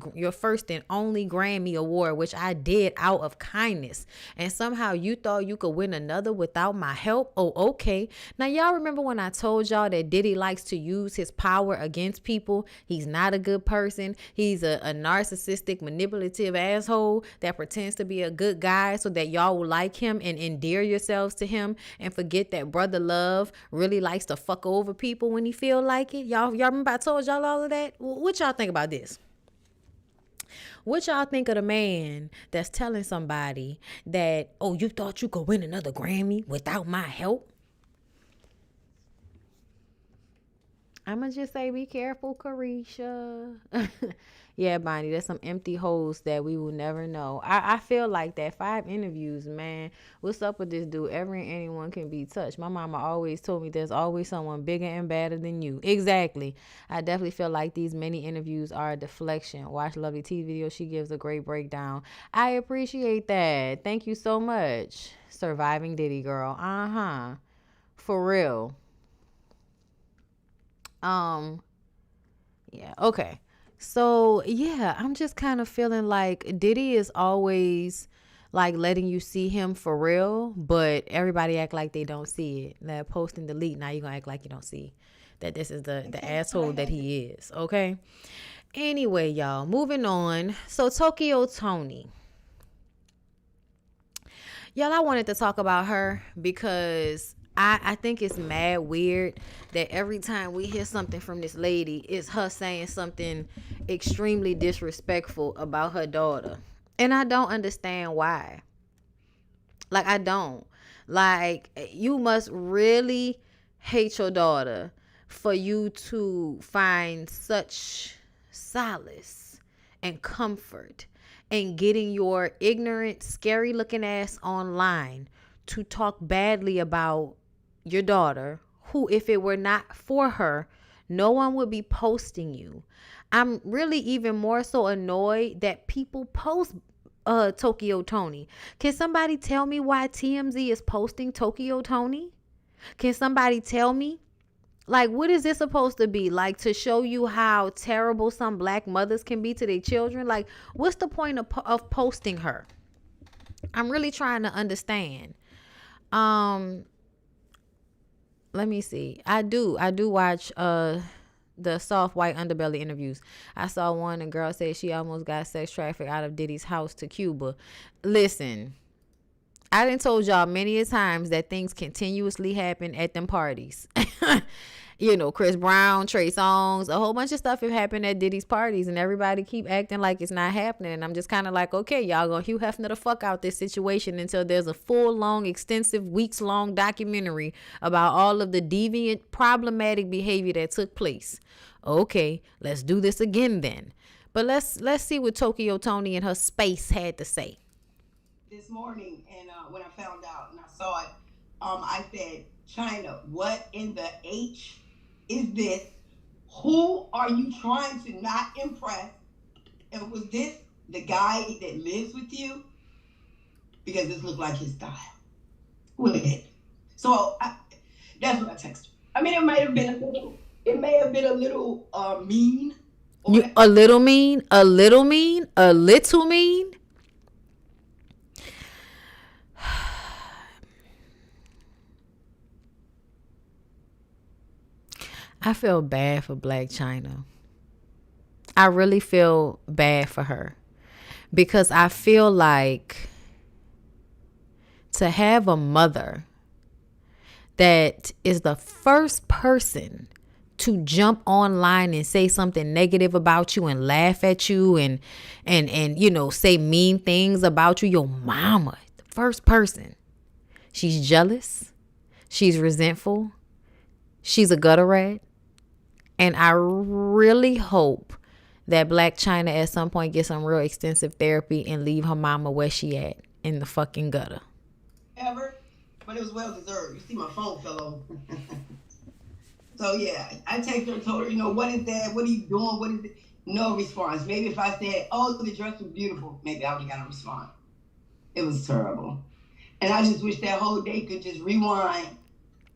and only Grammy award, which I did out of kindness. And somehow you thought you could win another without my help? Oh, okay. Now, y'all remember when I told y'all that Diddy likes to use his power against people? He's not a good person. He's a narcissistic, manipulative asshole that pretends to be a good guy so that y'all will like him and endear yourselves to him and forget that brother love really likes to fuck over people when he feel like it. Y'all remember I told y'all all of that? What y'all think about this? What y'all think of the man that's telling somebody that, oh, you thought you could win another Grammy without my help? I'ma just say be careful, Carisha. Yeah, Bonnie, there's some empty holes that we will never know. I feel like that 5 interviews, man. What's up with this dude? Every and anyone can be touched. My mama always told me there's always someone bigger and badder than you. Exactly. I definitely feel like these many interviews are a deflection. Watch Lovely T video. She gives a great breakdown. I appreciate that. Thank you so much. Surviving Diddy, girl. Uh-huh. For real. Yeah, okay. So, yeah, I'm just kind of feeling like Diddy is always like letting you see him for real, but everybody act like they don't see it. That post and delete, now you're going to act like you don't see that this is the asshole that he is, okay? Anyway, y'all, moving on. So, Tokyo Toni. Y'all, I wanted to talk about her because I think it's mad weird that every time we hear something from this lady, it's her saying something extremely disrespectful about her daughter. And I don't understand why. Like, I don't. Like, you must really hate your daughter for you to find such solace and comfort in getting your ignorant, scary looking ass online to talk badly about your daughter, who, if it were not for her, no one would be posting you. I'm really even more so annoyed that people post Tokyo Toni. Can somebody tell me why TMZ is posting Tokyo Toni? Can somebody tell me? Like, what is this supposed to be? Like, to show you how terrible some black mothers can be to their children? Like, what's the point of posting her? I'm really trying to understand. Let me see. I do watch the soft white underbelly interviews. I saw one, and girl said she almost got sex trafficked out of Diddy's house to Cuba. Listen, I done told y'all many a times that things continuously happen at them parties. You know, Chris Brown, Trey Songz, a whole bunch of stuff have happened at Diddy's parties, and everybody keep acting like it's not happening. And I'm just kind of like, okay, y'all gonna Hugh Hefner the fuck out this situation until there's a full, long, extensive, weeks-long documentary about all of the deviant, problematic behavior that took place. Okay, let's do this again then. But let's see what Tokyo Toni and her space had to say. This morning, and when I found out and I saw it, I said, Chyna, what in the H is this? Who are you trying to not impress? And was this the guy that lives with you? Because this looked like his style. Who is it? So that's what I texted. I mean, it may have been a little mean. A little mean? A little mean? A little mean? I feel bad for Blac Chyna. I really feel bad for her, because I feel like to have a mother that is the first person to jump online and say something negative about you and laugh at you and you know, say mean things about you, your mama, the first person. She's jealous. She's resentful. She's a gutter rat. And I really hope that Blac Chyna at some point gets some real extensive therapy and leave her mama where she at, in the fucking gutter. Ever, but it was well deserved. You see, my phone fell over. So yeah, I texted her and told her, you know, what is that? What are you doing? What is it? No response. Maybe if I said, oh, the dress was beautiful, maybe I would have got a response. It was terrible. And I just wish that whole day could just rewind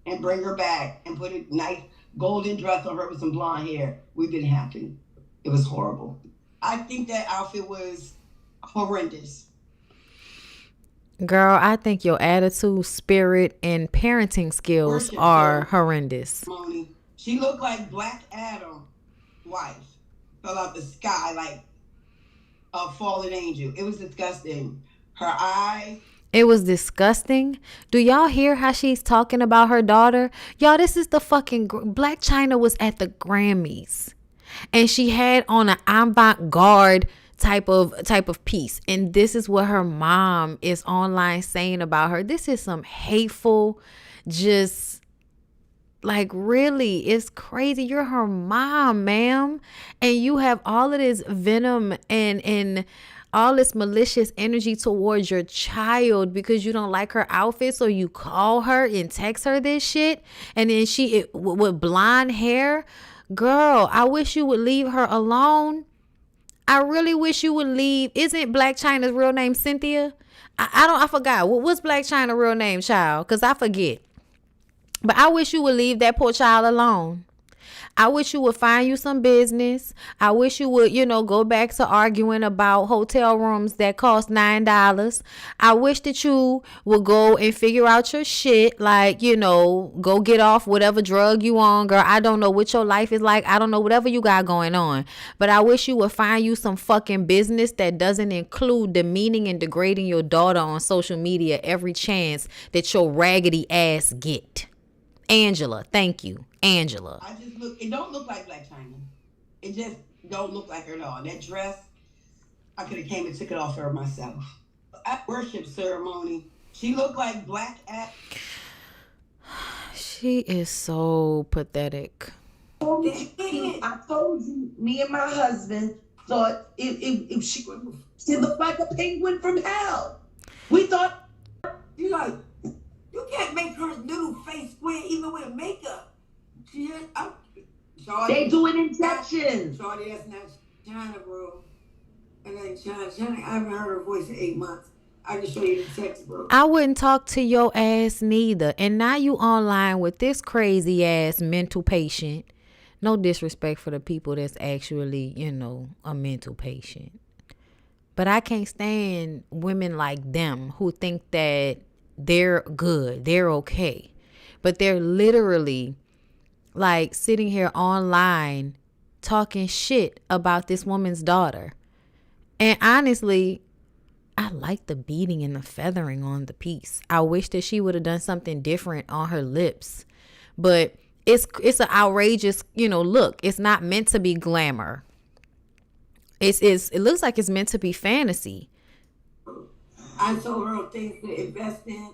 and bring her back and put a nice golden dress on her with some blonde hair. We've been happy. It was horrible. I think that outfit was horrendous. Girl, I think your attitude, spirit, and parenting skills are horrendous. Moni, she looked like Black Adam's wife. Fell out the sky like a fallen angel. It was disgusting. Her eyes. It was disgusting. Do y'all hear how she's talking about her daughter? Y'all, this is the fucking... Blac Chyna was at the Grammys, and she had on an avant-garde type of piece, and this is what her mom is online saying about her. This is some hateful, just like, really, it's crazy. You're her mom, ma'am, and you have all of this venom and all this malicious energy towards your child because you don't like her outfit. So you call her and text her this shit. And then with blonde hair, girl, I wish you would leave her alone. I really wish you would leave. Isn't Blac Chyna's real name Cynthia? I forgot. What's Blac Chyna's real name, child? Because I forget. But I wish you would leave that poor child alone. I wish you would find you some business. I wish you would, go back to arguing about hotel rooms that cost $9. I wish that you would go and figure out your shit. Like, go get off whatever drug you on, girl. I don't know what your life is like. I don't know whatever you got going on. But I wish you would find you some fucking business that doesn't include demeaning and degrading your daughter on social media every chance that your raggedy ass get. Angela, thank you. Angela. It don't look like Blac Chyna. It just don't look like her at all. That dress, I could have came and took it off her myself. At worship ceremony, she looked like Black Adam. She is so pathetic. I told you, me and my husband thought if she looked like a penguin from hell. We thought, you can't make her little face square even with makeup. They doing injections. Shorty, that's not Chyna, bro. And then Chyna, I haven't heard her voice in 8 months. I can show you the text, bro. I wouldn't talk to your ass neither. And now you online with this crazy ass mental patient. No disrespect for the people that's actually, a mental patient. But I can't stand women like them who think that they're good, they're okay. But they're literally like sitting here online talking shit about this woman's daughter. And honestly, I like the beading and the feathering on the piece. I wish that she would have done something different on her lips. But it's an outrageous, look. It's not meant to be glamour. It looks like it's meant to be fantasy. I told her things to invest in.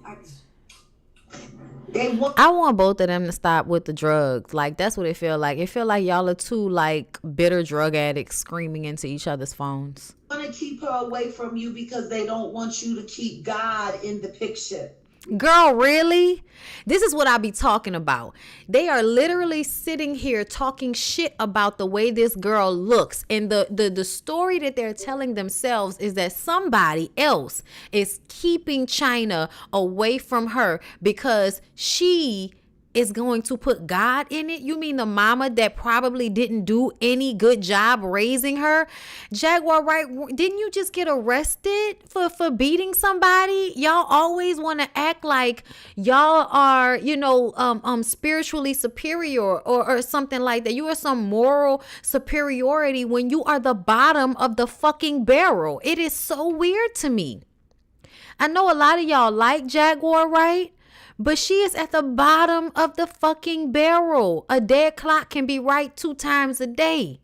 I want both of them to stop with the drugs. Like, that's what it feel like. It feel like y'all are two like bitter drug addicts screaming into each other's phones. Want to keep her away from you because they don't want you to keep God in the picture. Girl, really? This is what I be talking about. They are literally sitting here talking shit about the way this girl looks. And the story that they're telling themselves is that somebody else is keeping Chyna away from her because she is going to put God in it. You mean the mama that probably didn't do any good job raising her? Jaguar, right? Didn't you just get arrested for beating somebody? Y'all always want to act like y'all are, spiritually superior or something like that. You are some moral superiority when you are the bottom of the fucking barrel. It is so weird to me. I know a lot of y'all like Jaguar, right? But she is at the bottom of the fucking barrel. A dead clock can be right 2 times a day.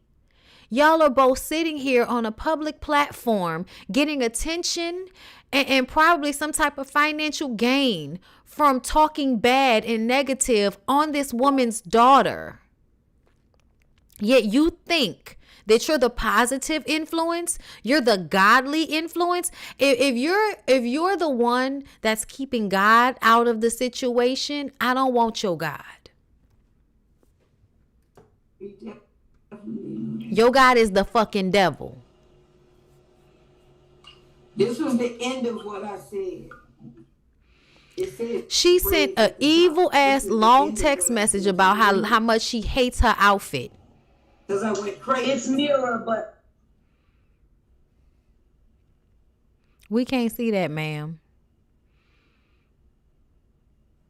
Y'all are both sitting here on a public platform getting attention and probably some type of financial gain from talking bad and negative on this woman's daughter. Yet you think that you're the positive influence, you're the godly influence. If you're the one that's keeping God out of the situation, I don't want your God. Your God is the fucking devil. This was the end of what I said. She sent an evil ass long text message about how much she hates her outfit. Because I went crazy. It's mirror, but we can't see that, ma'am.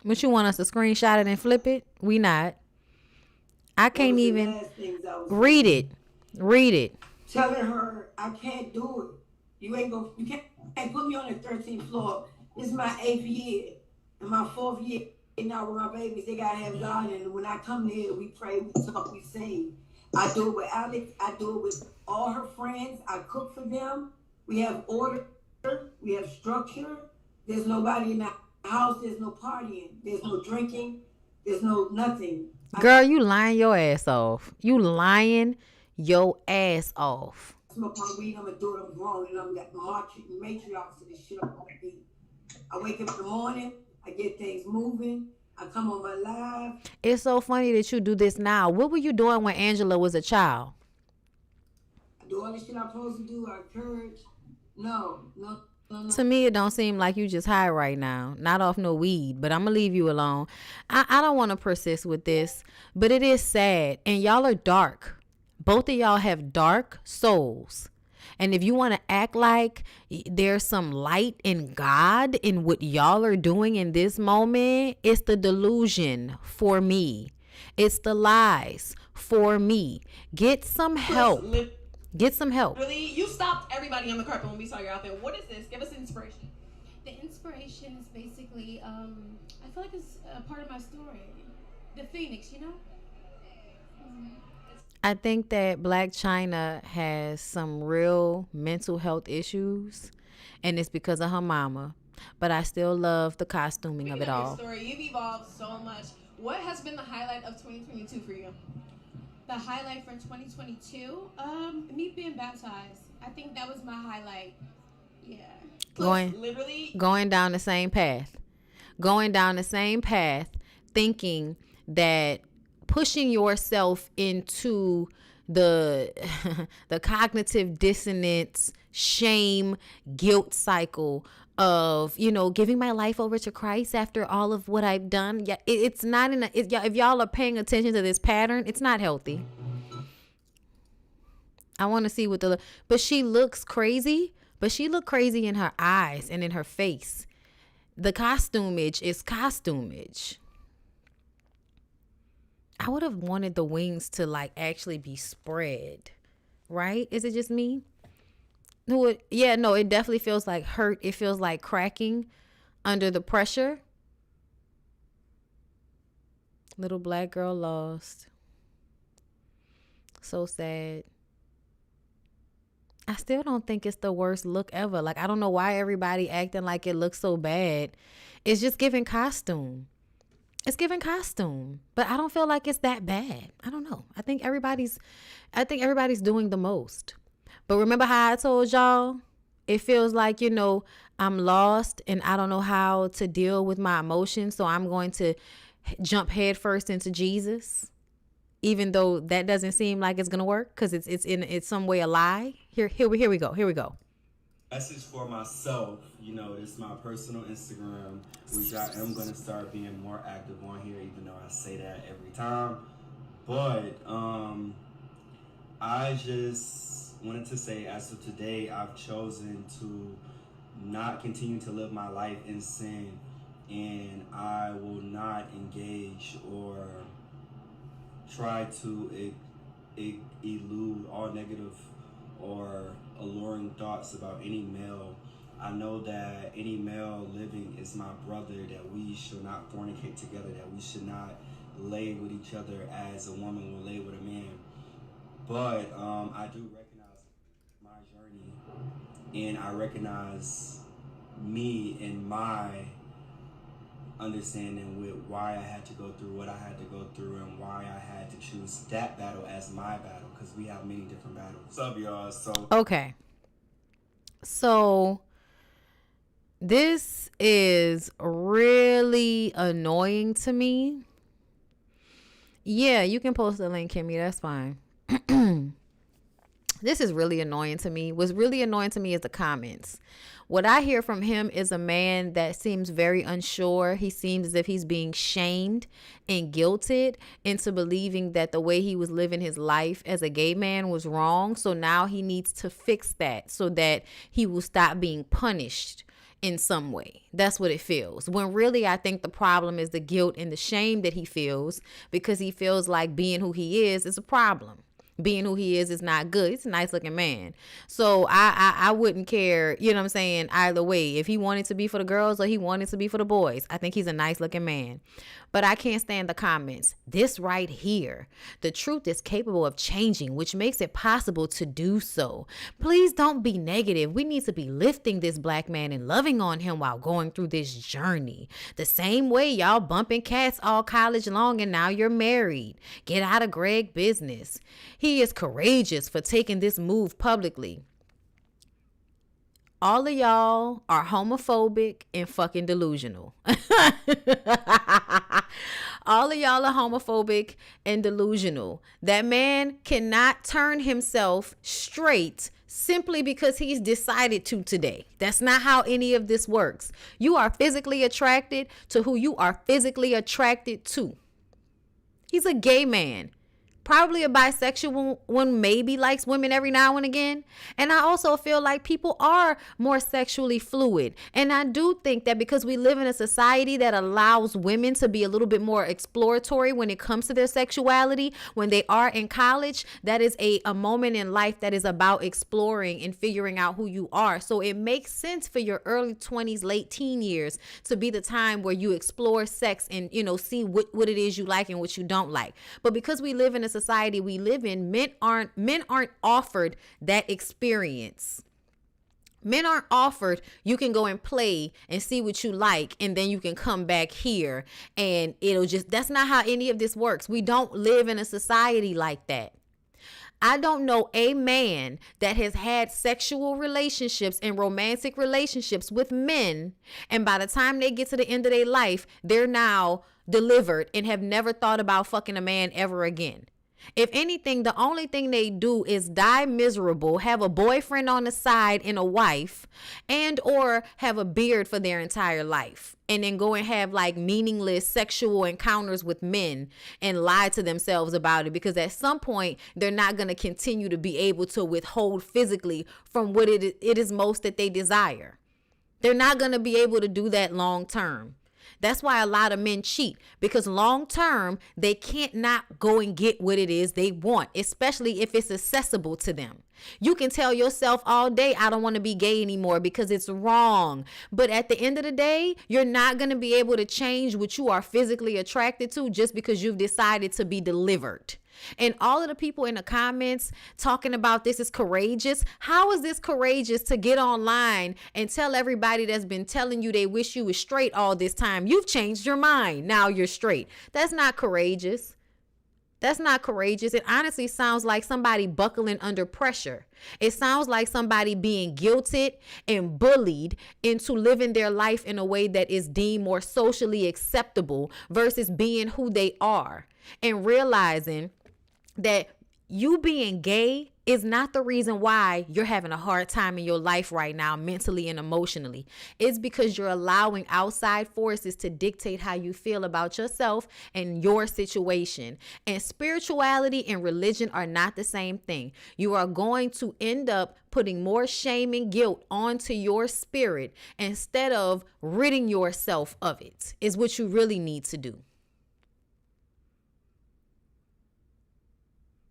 What, you want us to screenshot it and flip it? We not. I can't even read it. Read it. Telling her I can't do it. You can't put me on the 13th floor. This is my 8th year and my 4th year now with my babies. They gotta have God, and when I come here, we pray, we talk, we sing. I do it with Alex. I do it with all her friends. I cook for them. We have order. We have structure. There's nobody in the house. There's no partying. There's no drinking. There's no nothing. Girl, you lying your ass off. You lying your ass off. Smoke my weed. I'm going to do it. I'm grown. And I'm like matriarchs of this shit I'm going to be. I wake up in the morning. I get things moving. I come on my live. It's so funny that you do this now. What were you doing when Angela was a child? I do all the shit I'm supposed to do. I encourage. No. To me, it don't seem like you just high right now. Not off no weed, but I'm going to leave you alone. I don't want to persist with this, but it is sad. And y'all are dark. Both of y'all have dark souls. And if you want to act like there's some light in God in what y'all are doing in this moment, it's the delusion for me. It's the lies for me. Get some help. Get some help. Really? You stopped everybody on the carpet when we saw your outfit. What is this? Give us inspiration. The inspiration is basically, I feel like it's a part of my story. The Phoenix, I think that Blac Chyna has some real mental health issues, and it's because of her mama. But I still love the costuming of it all. Story. You've evolved so much. What has been the highlight of 2022 for you? The highlight for 2022, me being baptized. I think that was my highlight. Yeah. Going down the same path. Going down the same path, thinking that pushing yourself into the cognitive dissonance, shame, guilt cycle of, giving my life over to Christ after all of what I've done. Yeah, it's not if y'all are paying attention to this pattern, it's not healthy. I want to see but she looks crazy, But she looked crazy in her eyes and in her face. The costumeage is costumeage. I would have wanted the wings to like actually be spread, right? Is it just me? No, it definitely feels like hurt. It feels like cracking under the pressure. Little black girl lost. So sad. I still don't think it's the worst look ever. Like, I don't know why everybody acting like it looks so bad. It's just giving costume. It's giving costume. But I don't feel like it's that bad. I don't know. I think everybody's doing the most. But remember how I told y'all? It feels like, you know, I'm lost and I don't know how to deal with my emotions. So I'm going to jump headfirst into Jesus. Even though that doesn't seem like it's gonna work, because it's some way a lie. Here we go. Message for myself, you know, it's my personal Instagram, which I am gonna start being more active on here, even though I say that every time. But I just wanted to say, as of today, I've chosen to not continue to live my life in sin, and I will not engage or try to elude all negative or alluring thoughts about any male. I know that any male living is my brother, that we should not fornicate together, that we should not lay with each other as a woman will lay with a man. But I do recognize my journey, and I recognize me and my understanding with why I had to go through what I had to go through and why I had to choose that battle as my battle, because we have many different battles. What's up, y'all? Okay. So this is really annoying to me. Yeah, you can post the link, Kimmy. That's fine. This is really annoying to me. What's really annoying to me is the comments. What I hear from him is a man that seems very unsure. He seems as if he's being shamed and guilted into believing that the way he was living his life as a gay man was wrong. So now he needs to fix that so that he will stop being punished in some way. That's what it feels. When really I think the problem is the guilt and the shame that he feels, because he feels like being who he is a problem. Being who he is not good. He's a nice looking man. So I wouldn't care, you know what I'm saying, either way. If he wanted to be for the girls or he wanted to be for the boys, I think he's a nice looking man. But I can't stand the comments. This right here. The truth is capable of changing, which makes it possible to do so. Please don't be negative. We need to be lifting this black man and loving on him while going through this journey. The same way y'all bumping cats all college long and now you're married. Get out of Greg's business. He is courageous for taking this move publicly. All of y'all are homophobic and fucking delusional. All of y'all are homophobic and delusional. That man cannot turn himself straight simply because he's decided to today. That's not how any of this works. You are physically attracted to who you are physically attracted to. He's a gay man. Probably a bisexual one, maybe likes women every now and again. And I also feel like people are more sexually fluid. And I do think that because we live in a society that allows women to be a little bit more exploratory when it comes to their sexuality, when they are in college, that is a moment in life that is about exploring and figuring out who you are. So it makes sense for your early 20s, late teen years to be the time where you explore sex and, you know, see what it is you like and what you don't like. But because we live in a society we live in, men aren't offered that experience. Men aren't offered, you can go and play and see what you like, and then you can come back here and that's not how any of this works. We don't live in a society like that. I don't know a man that has had sexual relationships and romantic relationships with men, and by the time they get to the end of their life, they're now delivered and have never thought about fucking a man ever again. If anything, the only thing they do is die miserable, have a boyfriend on the side and a wife, and or have a beard for their entire life, and then go and have like meaningless sexual encounters with men and lie to themselves about it, because at some point they're not going to continue to be able to withhold physically from what it is most that they desire. They're not going to be able to do that long term. That's why a lot of men cheat, because long term, they can't not go and get what it is they want, especially if it's accessible to them. You can tell yourself all day, I don't want to be gay anymore because it's wrong. But at the end of the day, you're not going to be able to change what you are physically attracted to just because you've decided to be delivered. And all of the people in the comments talking about this is courageous. How is this courageous to get online and tell everybody that's been telling you they wish you was straight all this time? You've changed your mind. Now you're straight. That's not courageous. That's not courageous. It honestly sounds like somebody buckling under pressure. It sounds like somebody being guilted and bullied into living their life in a way that is deemed more socially acceptable versus being who they are, and realizing that you being gay is not the reason why you're having a hard time in your life right now, mentally and emotionally. It's because you're allowing outside forces to dictate how you feel about yourself and your situation. And spirituality and religion are not the same thing. You are going to end up putting more shame and guilt onto your spirit instead of ridding yourself of it, is what you really need to do.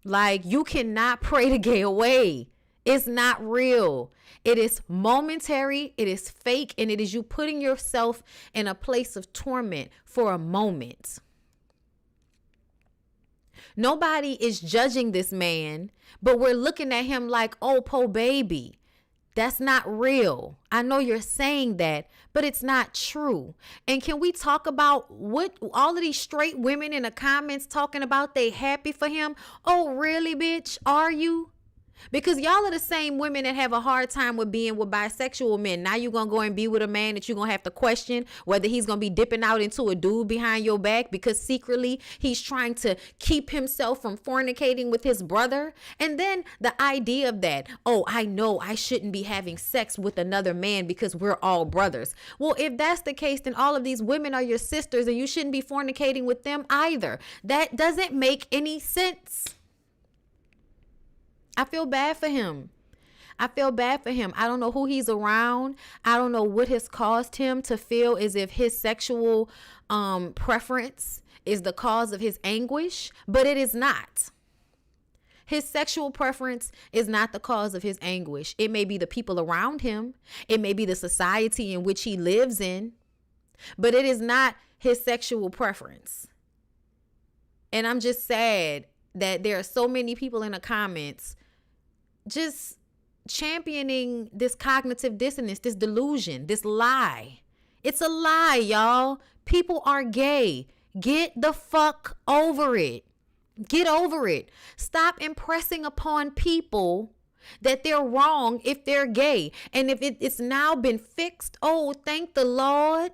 Like, you cannot pray the gay away. It's not real. It is momentary, it is fake, and it is you putting yourself in a place of torment for a moment. Nobody is judging this man, but we're looking at him like, oh, po baby. That's not real. I know you're saying that, but it's not true. And can we talk about what all of these straight women in the comments talking about they happy for him? Oh, really, bitch? Are you? Because y'all are the same women that have a hard time with being with bisexual men. Now you're going to go and be with a man that you're going to have to question whether he's going to be dipping out into a dude behind your back because secretly he's trying to keep himself from fornicating with his brother. And then the idea of that, oh, I know I shouldn't be having sex with another man because we're all brothers. Well, if that's the case, then all of these women are your sisters and you shouldn't be fornicating with them either. That doesn't make any sense. I feel bad for him. I feel bad for him. I don't know who he's around. I don't know what has caused him to feel as if his sexual preference is the cause of his anguish, but it is not. His sexual preference is not the cause of his anguish. It may be the people around him. It may be the society in which he lives in, but it is not his sexual preference. And I'm just sad that there are so many people in the comments just championing this cognitive dissonance, this delusion, this lie. It's a lie, y'all. People are gay. Get the fuck over it. Get over it. Stop impressing upon people that they're wrong if they're gay. And if it's now been fixed, oh, thank the Lord.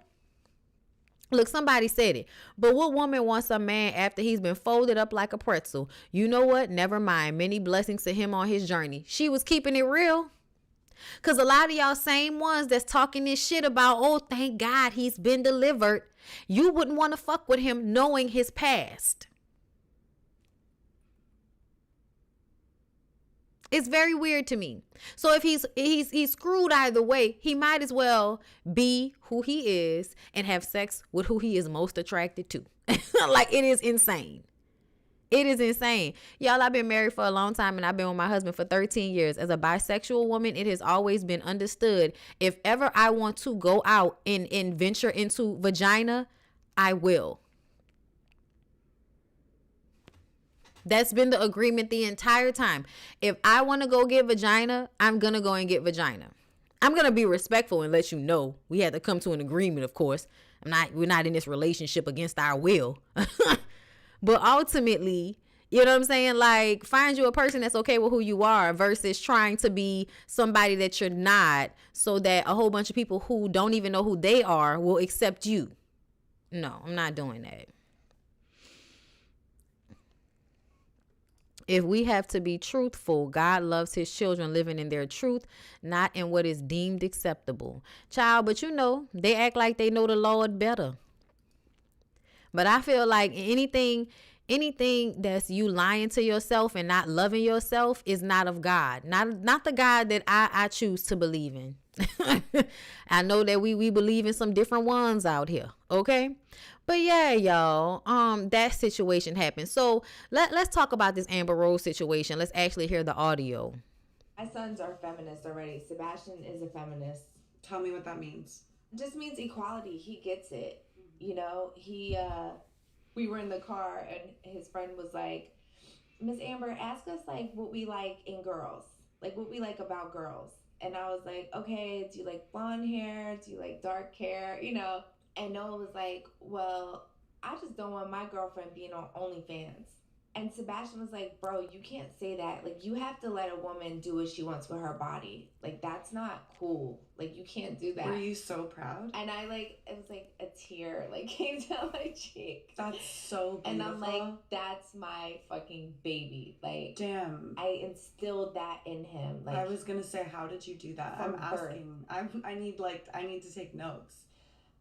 Look, somebody said it, but what woman wants a man after he's been folded up like a pretzel? You know what? Never mind. Many blessings to him on his journey. She was keeping it real. Because a lot of y'all same ones that's talking this shit about, oh, thank God he's been delivered. You wouldn't want to fuck with him knowing his past. It's very weird to me. So if he's screwed either way, he might as well be who he is and have sex with who he is most attracted to. Like, it is insane. It is insane. Y'all, I've been married for a long time and I've been with my husband for 13 years. As a bisexual woman, it has always been understood. If ever I want to go out and venture into vagina, I will. That's been the agreement the entire time. If I want to go get vagina, I'm going to go and get vagina. I'm going to be respectful and let you know. We had to come to an agreement, of course. We're not in this relationship against our will. But ultimately, you know what I'm saying? Like, find you a person that's okay with who you are versus trying to be somebody that you're not so that a whole bunch of people who don't even know who they are will accept you. No, I'm not doing that. If we have to be truthful, God loves his children living in their truth, not in what is deemed acceptable. Child, but you know, they act like they know the Lord better. But I feel like anything that's you lying to yourself and not loving yourself is not of God. Not the God that I choose to believe in. I know that we believe in some different ones out here. Okay. But yeah, y'all, that situation happened. So let's talk about this Amber Rose situation. Let's actually hear the audio. My sons are feminists already. Sebastian is a feminist. Tell me what that means. It just means equality. He gets it. You know, we were in the car and his friend was like, Miss Amber, ask us like what we like in girls, like what we like about girls. And I was like, okay, do you like blonde hair? Do you like dark hair? You know? And Noah was like, well, I just don't want my girlfriend being on OnlyFans. And Sebastian was like, bro, you can't say that. Like, you have to let a woman do what she wants with her body. Like, that's not cool. Like, you can't do that. Were you so proud? And I, like, it was like a tear, like, came down my cheek. That's so beautiful. And I'm like, that's my fucking baby. Like, damn. I instilled that in him. Like, I was gonna say, how did you do that? I'm asking. I need to take notes.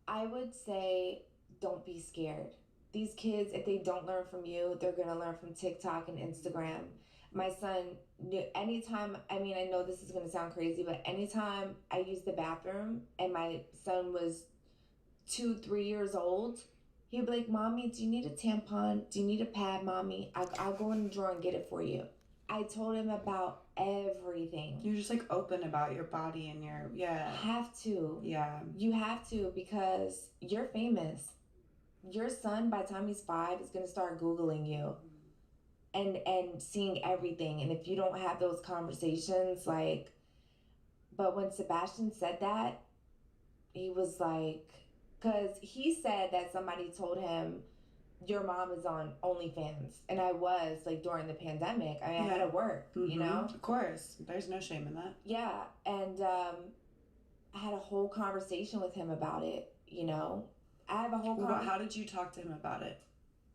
I would say, don't be scared. These kids, if they don't learn from you, they're going to learn from TikTok and Instagram. My son, anytime, I mean, I know this is going to sound crazy, but anytime I used the bathroom and my son was 2-3 years old, he'd be like, Mommy, do you need a tampon? Do you need a pad, Mommy? I'll go in the drawer and get it for you. I told him about everything. You're just like open about your body and your, yeah. Have to. Yeah. You have to, because you're famous. Your son, by the time he's 5, is going to start Googling you and seeing everything. And if you don't have those conversations, like, but when Sebastian said that, he was like, because he said that somebody told him, your mom is on OnlyFans. And I was, like, during the pandemic. I had to work, you know? Of course. There's no shame in that. Yeah. And I had a whole conversation with him about it, you know? I have a whole How did you talk to him about it?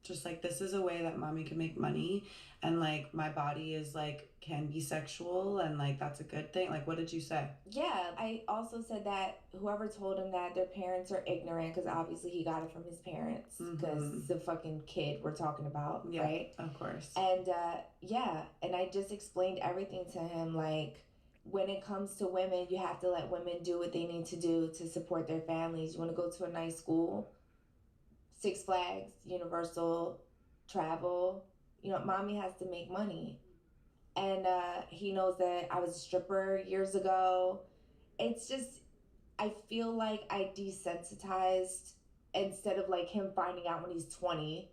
Just like, this is a way that mommy can make money, and like my body is like can be sexual, and like that's a good thing. Like, what did you say? Yeah, I also said that whoever told him that their parents are ignorant, because obviously he got it from his parents, because the fucking kid we're talking about, right? Of course. And and I just explained everything to him, like, when it comes to women, you have to let women do what they need to do to support their families. You want to go to a nice school, Six Flags, Universal, travel. You know, mommy has to make money. And he knows that I was a stripper years ago. It's just, I feel like I desensitized instead of like him finding out when he's 20.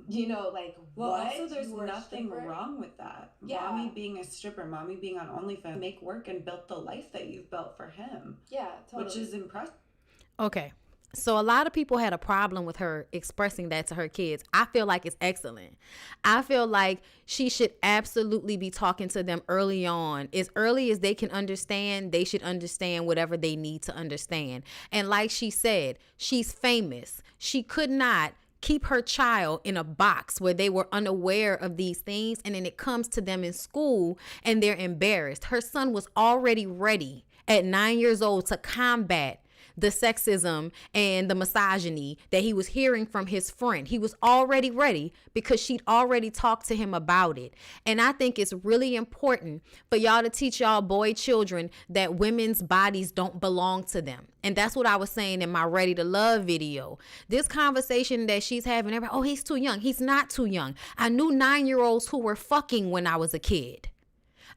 You know, like, well, what? also there's nothing wrong with that. Yeah. Mommy being a stripper, mommy being on OnlyFans, make work and built the life that you've built for him. Yeah, totally. Which is impressive. Okay. So a lot of people had a problem with her expressing that to her kids. I feel like it's excellent. I feel like she should absolutely be talking to them early on. As early as they can understand, they should understand whatever they need to understand. And like she said, she's famous. She could not keep her child in a box where they were unaware of these things, and then it comes to them in school and they're embarrassed. Her son was already ready at 9 years old to combat the sexism and the misogyny that he was hearing from his friend. He was already ready because she'd already talked to him about it. And I think it's really important for y'all to teach y'all boy children that women's bodies don't belong to them. And that's what I was saying in my Ready to Love video. This conversation that she's having, everybody, oh, he's too young. He's not too young. I knew 9-year-olds who were fucking when I was a kid.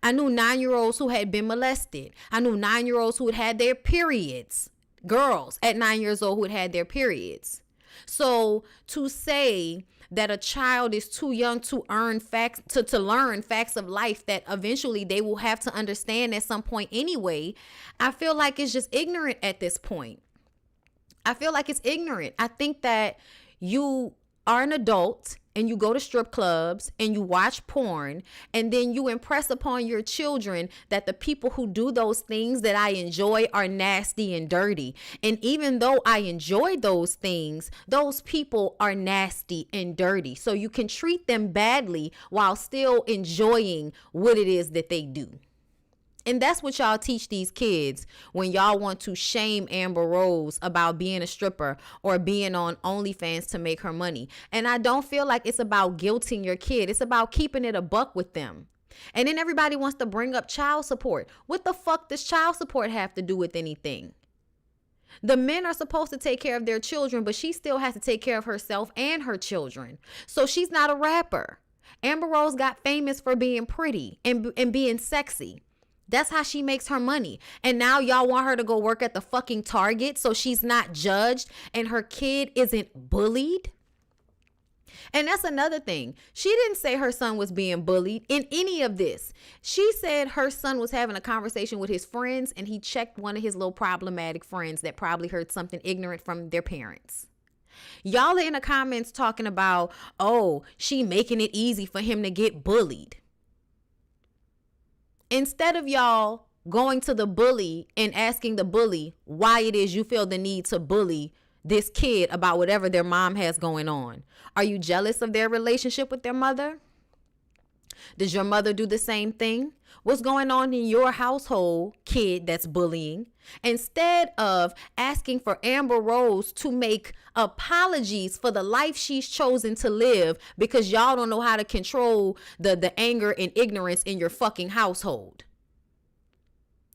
I knew 9-year-olds who had been molested. I knew 9-year-olds who had had their periods. Girls at 9 years old who had their periods. So to say that a child is too young to earn facts, to learn facts of life that eventually they will have to understand at some point anyway, I feel like it's just ignorant at this point. I feel like it's ignorant. I think that you are an adult and you go to strip clubs and you watch porn, and then you impress upon your children that the people who do those things that I enjoy are nasty and dirty. And even though I enjoy those things, those people are nasty and dirty. So you can treat them badly while still enjoying what it is that they do. And that's what y'all teach these kids when y'all want to shame Amber Rose about being a stripper or being on OnlyFans to make her money. And I don't feel like it's about guilting your kid. It's about keeping it a buck with them. And then everybody wants to bring up child support. What the fuck does child support have to do with anything? The men are supposed to take care of their children, but she still has to take care of herself and her children. So she's not a rapper. Amber Rose got famous for being pretty and being sexy. That's how she makes her money. And now y'all want her to go work at the fucking Target so she's not judged and her kid isn't bullied. And that's another thing. She didn't say her son was being bullied in any of this. She said her son was having a conversation with his friends and he checked one of his little problematic friends that probably heard something ignorant from their parents. Y'all are in the comments talking about, oh, she making it easy for him to get bullied. Instead of y'all going to the bully and asking the bully why it is you feel the need to bully this kid about whatever their mom has going on. Are you jealous of their relationship with their mother? Does your mother do the same thing? What's going on in your household, kid that's bullying? Instead of asking for Amber Rose to make apologies for the life she's chosen to live because y'all don't know how to control the anger and ignorance in your fucking household.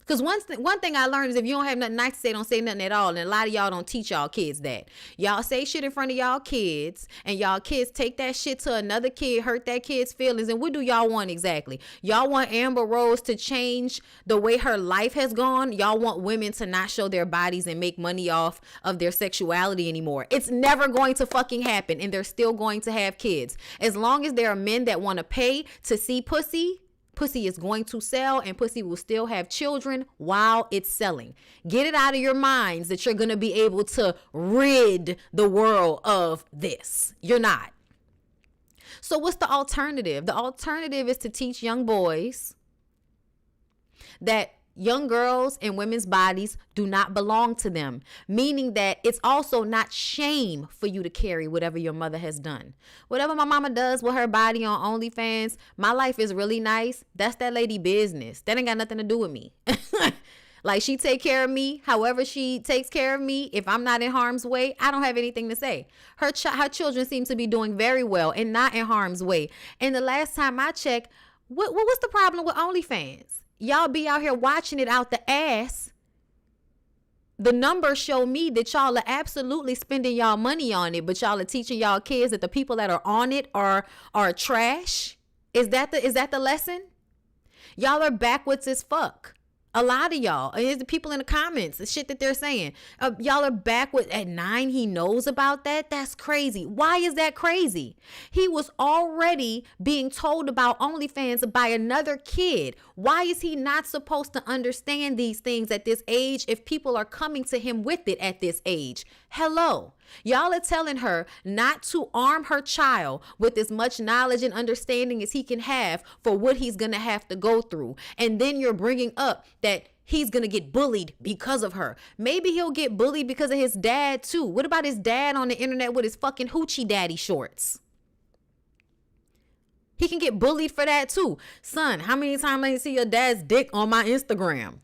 Because one thing I learned is if you don't have nothing nice to say, don't say nothing at all. And a lot of y'all don't teach y'all kids that. Y'all say shit in front of y'all kids, and y'all kids take that shit to another kid, hurt that kid's feelings. And what do y'all want exactly? Y'all want Amber Rose to change the way her life has gone? Y'all want women to not show their bodies and make money off of their sexuality anymore? It's never going to fucking happen, and they're still going to have kids. As long as there are men that want to pay to see pussy, pussy is going to sell, and pussy will still have children while it's selling. Get it out of your minds that you're going to be able to rid the world of this. You're not. So what's the alternative? The alternative is to teach young boys that young girls and women's bodies do not belong to them, meaning that it's also not shame for you to carry whatever your mother has done. Whatever my mama does with her body on OnlyFans, my life is really nice. That's that lady business. That ain't got nothing to do with me. Like, she take care of me however she takes care of me. If I'm not in harm's way, I don't have anything to say. Her children seem to be doing very well and not in harm's way. And the last time I checked, what's the problem with OnlyFans? Y'all be out here watching it out the ass. The numbers show me that y'all are absolutely spending y'all money on it, but y'all are teaching y'all kids that the people that are on it are trash. Is that the lesson? Y'all are backwards as fuck. A lot of y'all, and here's the people in the comments, the shit that they're saying. Y'all are backwards. At 9, he knows about that. That's crazy. Why is that crazy? He was already being told about OnlyFans by another kid. Why is he not supposed to understand these things at this age if people are coming to him with it at this age? Hello. Y'all are telling her not to arm her child with as much knowledge and understanding as he can have for what he's going to have to go through. And then you're bringing up that he's going to get bullied because of her. Maybe he'll get bullied because of his dad too. What about his dad on the internet with his fucking hoochie daddy shorts? He can get bullied for that too. Son, how many times I see your dad's dick on my Instagram?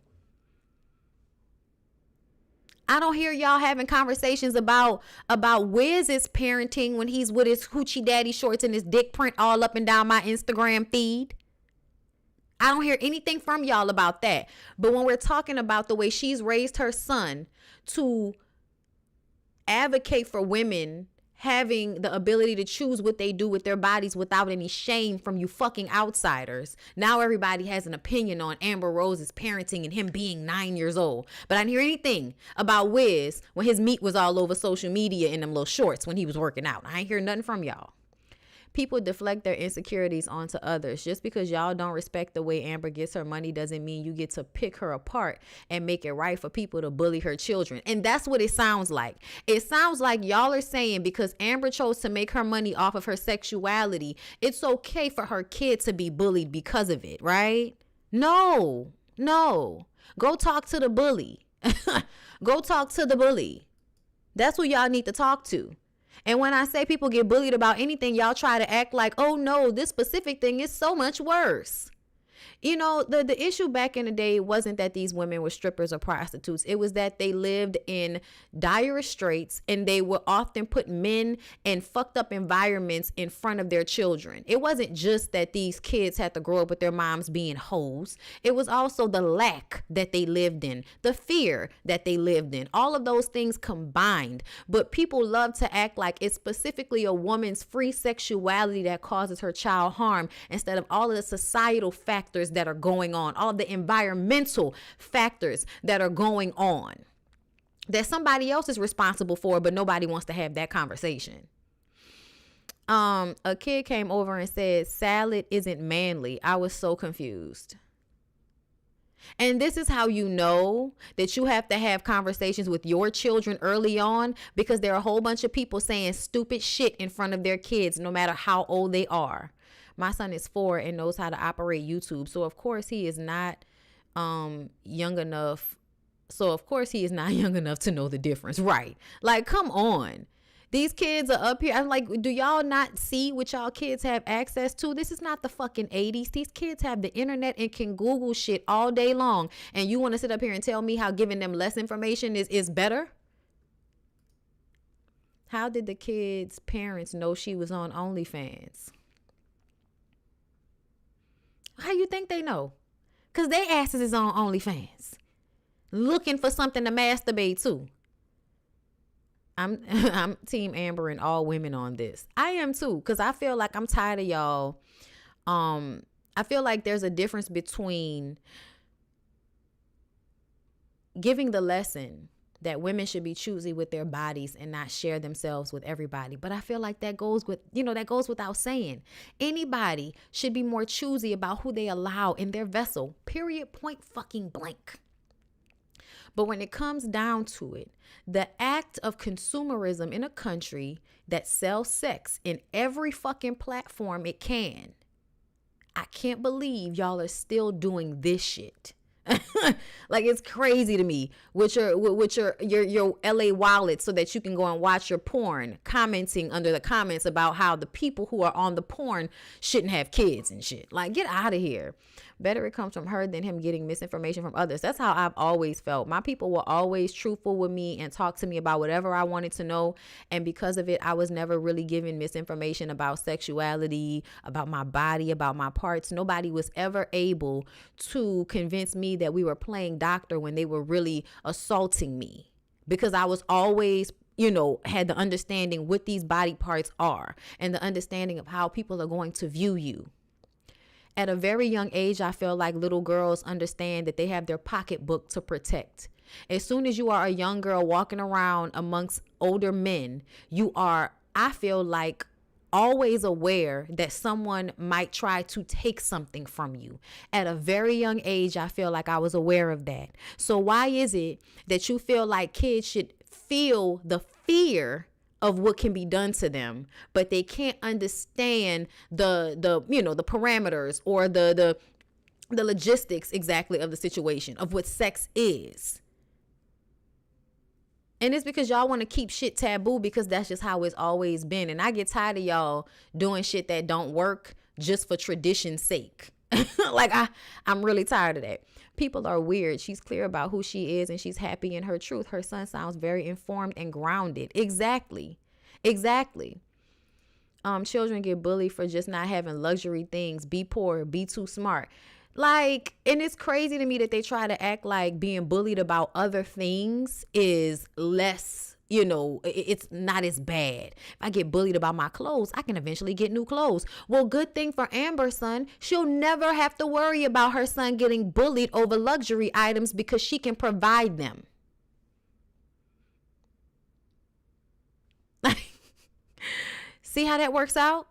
I don't hear y'all having conversations about Wiz's parenting when he's with his hoochie daddy shorts and his dick print all up and down my Instagram feed. I don't hear anything from y'all about that. But when we're talking about the way she's raised her son to advocate for women having the ability to choose what they do with their bodies without any shame from you fucking outsiders. Now everybody has an opinion on Amber Rose's parenting and him being 9 years old. But I didn't hear anything about Wiz when his meat was all over social media in them little shorts when he was working out. I ain't hear nothing from y'all. People deflect their insecurities onto others. Just because y'all don't respect the way Amber gets her money doesn't mean you get to pick her apart and make it right for people to bully her children. And that's what it sounds like. It sounds like y'all are saying because Amber chose to make her money off of her sexuality, it's okay for her kid to be bullied because of it, right? No. Go talk to the bully. Go talk to the bully. That's who y'all need to talk to. And when I say people get bullied about anything, y'all try to act like, oh no, this specific thing is so much worse. You know, the issue back in the day wasn't that these women were strippers or prostitutes. It was that they lived in dire straits and they would often put men in fucked up environments in front of their children. It wasn't just that these kids had to grow up with their moms being hoes. It was also the lack that they lived in, the fear that they lived in, all of those things combined. But people love to act like it's specifically a woman's free sexuality that causes her child harm instead of all of the societal factors that are going on, all the environmental factors that are going on that somebody else is responsible for, but nobody wants to have that conversation. A kid came over and said, salad isn't manly. I was so confused. And this is how you know that you have to have conversations with your children early on, because there are a whole bunch of people saying stupid shit in front of their kids, no matter how old they are. My son is 4 and knows how to operate YouTube. So, of course, he is not young enough. To know the difference. Right. Like, come on. These kids are up here. I'm like, do y'all not see what y'all kids have access to? This is not the fucking 80s. These kids have the internet and can Google shit all day long. And you want to sit up here and tell me how giving them less information is better? How did the kids' parents know she was on OnlyFans? How you think they know? Because they asses is on OnlyFans. Looking for something to masturbate to. I'm Team Amber and all women on this. I am too, because I feel like I'm tired of y'all. I feel like there's a difference between giving the lesson that women should be choosy with their bodies and not share themselves with everybody. But I feel like that goes without saying. Anybody should be more choosy about who they allow in their vessel. Period. Point fucking blank. But when it comes down to it, the act of consumerism in a country that sells sex in every fucking platform it can, I can't believe y'all are still doing this shit. Like, it's crazy to me with your LA wallet so that you can go and watch your porn, commenting under the comments about how the people who are on the porn shouldn't have kids and shit. Like, get out of here. Better it comes from her than him getting misinformation from others. That's how I've always felt. My people were always truthful with me and talk to me about whatever I wanted to know. And because of it, I was never really given misinformation about sexuality, about my body, about my parts. Nobody was ever able to convince me that we were playing doctor when they were really assaulting me, because I was always, had the understanding what these body parts are and the understanding of how people are going to view you. At a very young age, I feel like little girls understand that they have their pocketbook to protect. As soon as you are a young girl walking around amongst older men, you are, I feel like, always aware that someone might try to take something from you. At a very young age, I feel like I was aware of that. So why is it that you feel like kids should feel the fear of what can be done to them, but they can't understand the parameters or the logistics exactly of the situation of what sex is? And it's because y'all want to keep shit taboo, because that's just how it's always been. And I get tired of y'all doing shit that don't work just for tradition's sake. Like, I'm really tired of that. People are weird. She's clear about who she is and she's happy in her truth. Her son sounds very informed and grounded. Exactly. Children get bullied for just not having luxury things. Be poor, be too smart. Like, and it's crazy to me that they try to act like being bullied about other things is less, it's not as bad. If I get bullied about my clothes, I can eventually get new clothes. Well, good thing for Amber's son, she'll never have to worry about her son getting bullied over luxury items because she can provide them. See how that works out?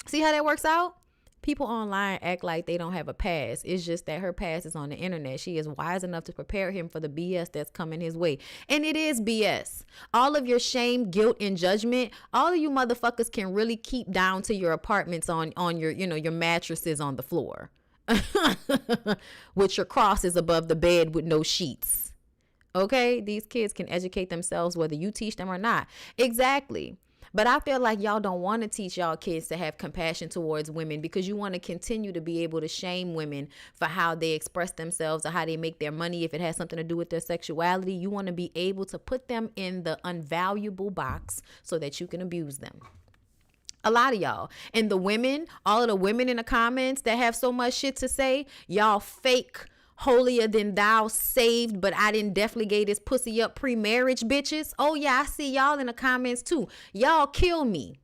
See how that works out? People online act like they don't have a past. It's just that her past is on the internet. She is wise enough to prepare him for the BS that's coming his way. And it is BS. All of your shame, guilt, and judgment, all of you motherfuckers can really keep down to your apartments on your, your mattresses on the floor. With your crosses above the bed with no sheets. Okay? These kids can educate themselves whether you teach them or not. Exactly. But I feel like y'all don't want to teach y'all kids to have compassion towards women because you want to continue to be able to shame women for how they express themselves or how they make their money. If it has something to do with their sexuality, you want to be able to put them in the unvaluable box so that you can abuse them. A lot of y'all. And the women, all of the women in the comments that have so much shit to say, y'all fake holier than thou saved, but I didn't definitely gave this pussy up pre-marriage bitches. Oh yeah, I see y'all in the comments too. Y'all kill me.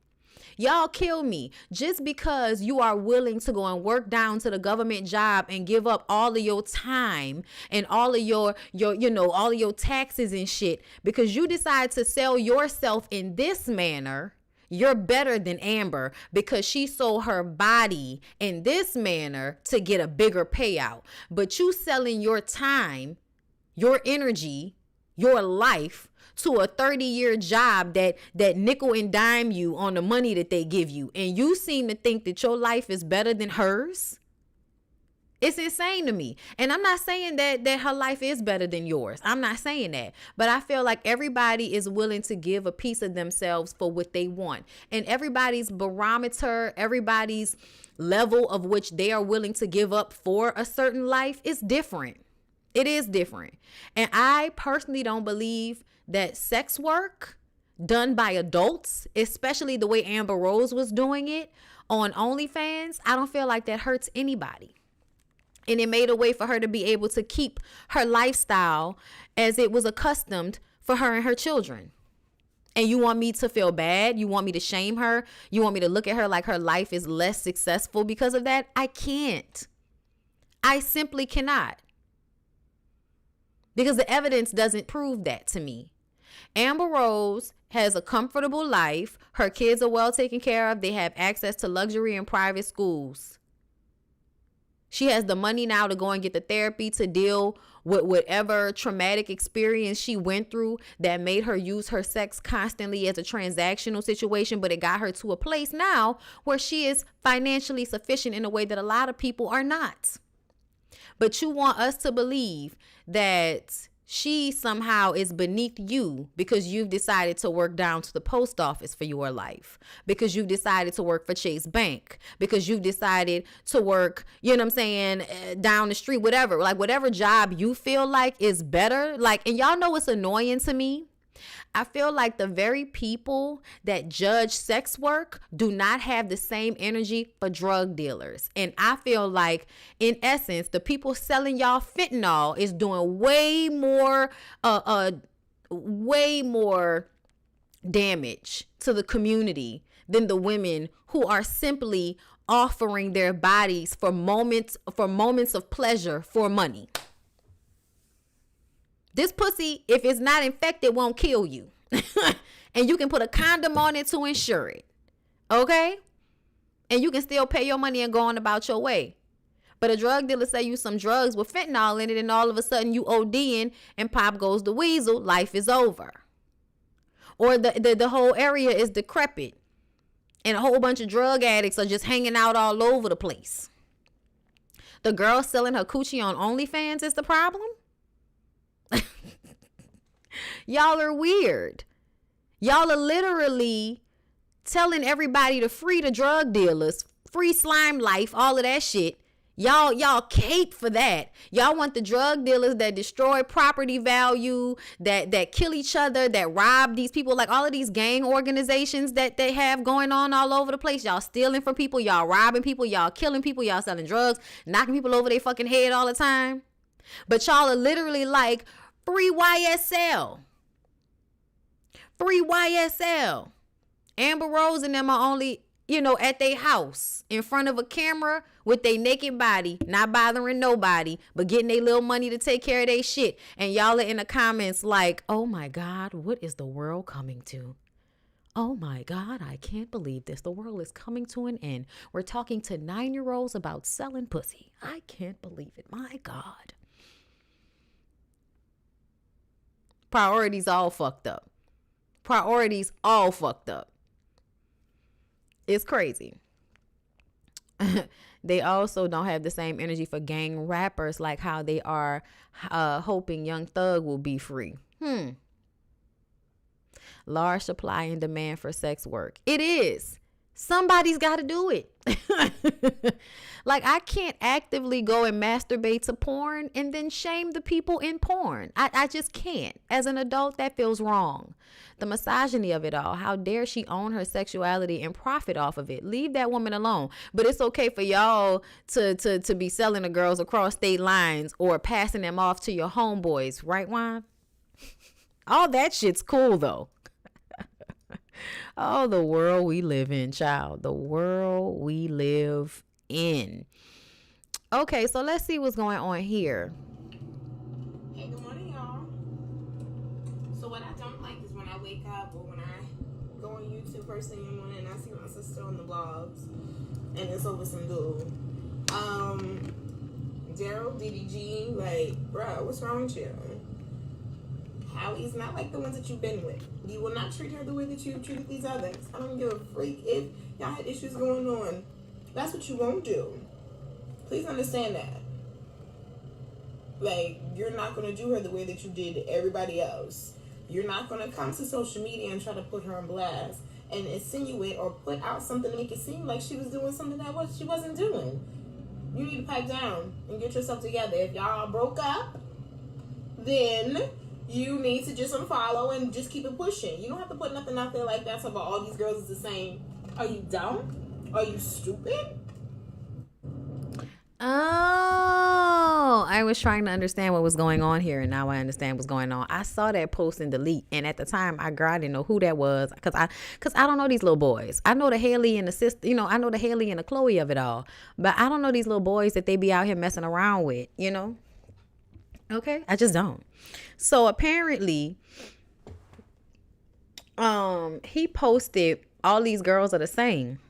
Y'all kill me just because you are willing to go and work down to the government job and give up all of your time and all of your all of your taxes and shit because you decide to sell yourself in this manner. You're better than Amber because she sold her body in this manner to get a bigger payout. But you selling your time, your energy, your life to a 30-year job that nickel and dime you on the money that they give you. And you seem to think that your life is better than hers. It's insane to me. And I'm not saying that her life is better than yours. I'm not saying that. But I feel like everybody is willing to give a piece of themselves for what they want. And everybody's barometer, everybody's level of which they are willing to give up for a certain life is different. It is different. And I personally don't believe that sex work done by adults, especially the way Amber Rose was doing it on OnlyFans, I don't feel like that hurts anybody. And it made a way for her to be able to keep her lifestyle as it was accustomed for her and her children. And you want me to feel bad? You want me to shame her? You want me to look at her like her life is less successful because of that? I can't. I simply cannot. Because the evidence doesn't prove that to me. Amber Rose has a comfortable life. Her kids are well taken care of. They have access to luxury and private schools. She has the money now to go and get the therapy to deal with whatever traumatic experience she went through that made her use her sex constantly as a transactional situation. But it got her to a place now where she is financially sufficient in a way that a lot of people are not. But you want us to believe that she somehow is beneath you because you've decided to work down to the post office for your life, because you've decided to work for Chase Bank, because you've decided to work, down the street, whatever, like whatever job you feel like is better. Like, and y'all know what's annoying to me? I feel like the very people that judge sex work do not have the same energy for drug dealers. And I feel like, in essence, the people selling y'all fentanyl is doing way more damage to the community than the women who are simply offering their bodies for moments of pleasure for money. This pussy, if it's not infected, won't kill you. And you can put a condom on it to insure it. Okay? And you can still pay your money and go on about your way. But a drug dealer say you some drugs with fentanyl in it and all of a sudden you ODing and pop goes the weasel, life is over. Or the whole area is decrepit and a whole bunch of drug addicts are just hanging out all over the place. The girl selling her coochie on OnlyFans is the problem? Y'all are weird. Y'all are literally telling everybody to free the drug dealers, free slime life, all of that shit. Y'all cape for that. Y'all want the drug dealers that destroy property value, that kill each other, that rob these people, like all of these gang organizations that they have going on all over the place. Y'all stealing from people, y'all robbing people, y'all killing people, y'all selling drugs, knocking people over their fucking head all the time. But y'all are literally like, free YSL. Free YSL. Amber Rose and them are only, at their house in front of a camera with their naked body, not bothering nobody, but getting their little money to take care of their shit. And y'all are in the comments like, oh my God, what is the world coming to? Oh my God, I can't believe this. The world is coming to an end. We're talking to 9-year-olds about selling pussy. I can't believe it. My God. Priorities all fucked up. Priorities all fucked up. It's crazy. They also don't have the same energy for gang rappers like how they are hoping Young Thug will be free. Large supply and demand for sex work. It is. Somebody's got to do it. Like, I can't actively go and masturbate to porn and then shame the people in porn. I just can't. As an adult, that feels wrong. The misogyny of it all. How dare she own her sexuality and profit off of it? Leave that woman alone. But it's okay for y'all to be selling the girls across state lines or passing them off to your homeboys, right, Juan? All that shit's cool, though. Oh, the world we live in, child. The world we live in. Okay, so let's see what's going on here. Hey, good morning, y'all. So what I don't like is when I wake up or when I go on YouTube first thing in the morning and I see my sister on the vlogs and it's over some dude. Daryl, DDG, like, bro, what's wrong with you? Howie's not like the ones that you've been with. You will not treat her the way that you treated these others. I don't give a freak if y'all had issues going on. That's what you won't do. Please understand that. Like, you're not going to do her the way that you did everybody else. You're not going to come to social media and try to put her on blast and insinuate or put out something to make it seem like she was doing something that she wasn't doing. You need to pipe down and get yourself together. If y'all broke up, then you need to just unfollow and just keep it pushing. You don't have to put nothing out there like that about all these girls is the same. Are you dumb? Are you stupid? Oh, I was trying to understand what was going on here, and now I understand what's going on. I saw that post and delete, and at the time, I didn't know who that was, because I don't know these little boys. I know the Haley and the sister, I know the Haley and the Chloe of it all, but I don't know these little boys that they be out here messing around with, Okay, I just don't. So apparently, he posted all these girls are the same,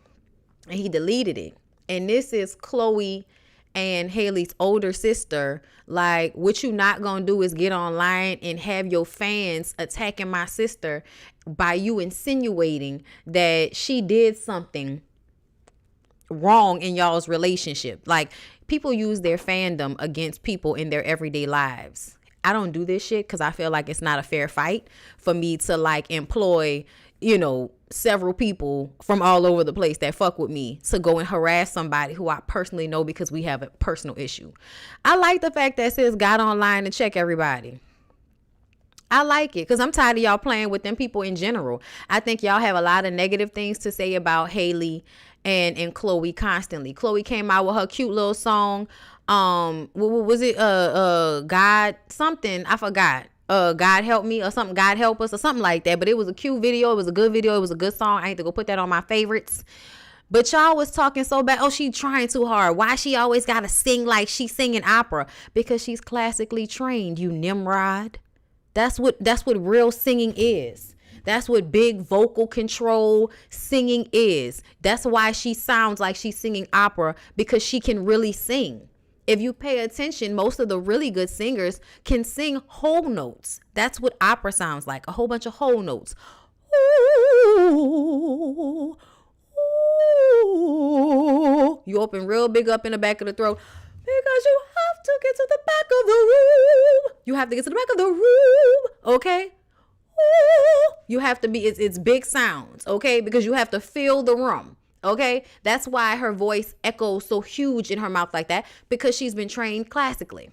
and he deleted it. And this is Chloe and Haley's older sister. Like, what you not gonna do is get online and have your fans attacking my sister by you insinuating that she did something wrong in y'all's relationship. Like, people use their fandom against people in their everyday lives. I don't do this shit because I feel like it's not a fair fight for me to like employ, several people from all over the place that fuck with me to go and harass somebody who I personally know because we have a personal issue. I like the fact that sis got online to check everybody. I like it because I'm tired of y'all playing with them people in general. I think y'all have a lot of negative things to say about Haley and Chloe constantly. Chloe came out with her cute little song. What was it? God something. I forgot. God help me or something. God help us or something like that. But it was a cute video. It was a good video. It was a good song. I need to go put that on my favorites. But y'all was talking so bad. Oh, she trying too hard. Why she always got to sing like she's singing opera? Because she's classically trained, you Nimrod. That's what real singing is. That's what big vocal control singing is. That's why she sounds like she's singing opera, because she can really sing. If you pay attention, most of the really good singers can sing whole notes. That's what opera sounds like, a whole bunch of whole notes. Ooh, ooh. You open real big up in the back of the throat because you have to get to the back of the room. You have to get to the back of the room, okay? Ooh. You have to be, it's big sounds, okay? Because you have to fill the room. Okay, that's why her voice echoes so huge in her mouth like that, because she's been trained classically.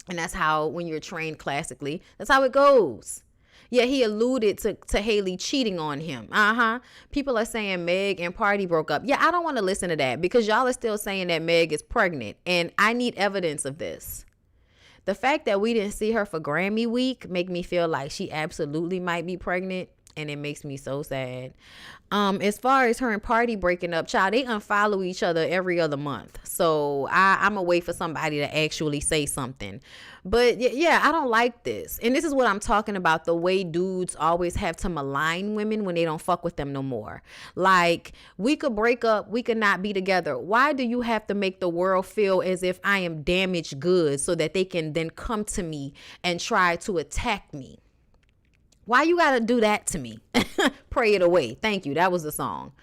And that's how, when you're trained classically, that's how it goes. Yeah, he alluded to Haley cheating on him. People are saying Meg and Party broke up. Yeah, I don't want to listen to that, because y'all are still saying that Meg is pregnant, and I need evidence of this. The fact that we didn't see her for Grammy week make me feel like she absolutely might be pregnant. and it makes me so sad. As far as her and Party breaking up, child, they unfollow each other every other month. So I'm gonna wait for somebody to actually say something. But yeah, I don't like this. And this is what I'm talking about, the way dudes always have to malign women when they don't fuck with them no more. Like, we could break up, we could not be together. Why do you have to make the world feel as if I am damaged goods so that they can then come to me and try to attack me? Why you gotta do that to me? Pray it away. Thank you. That was the song.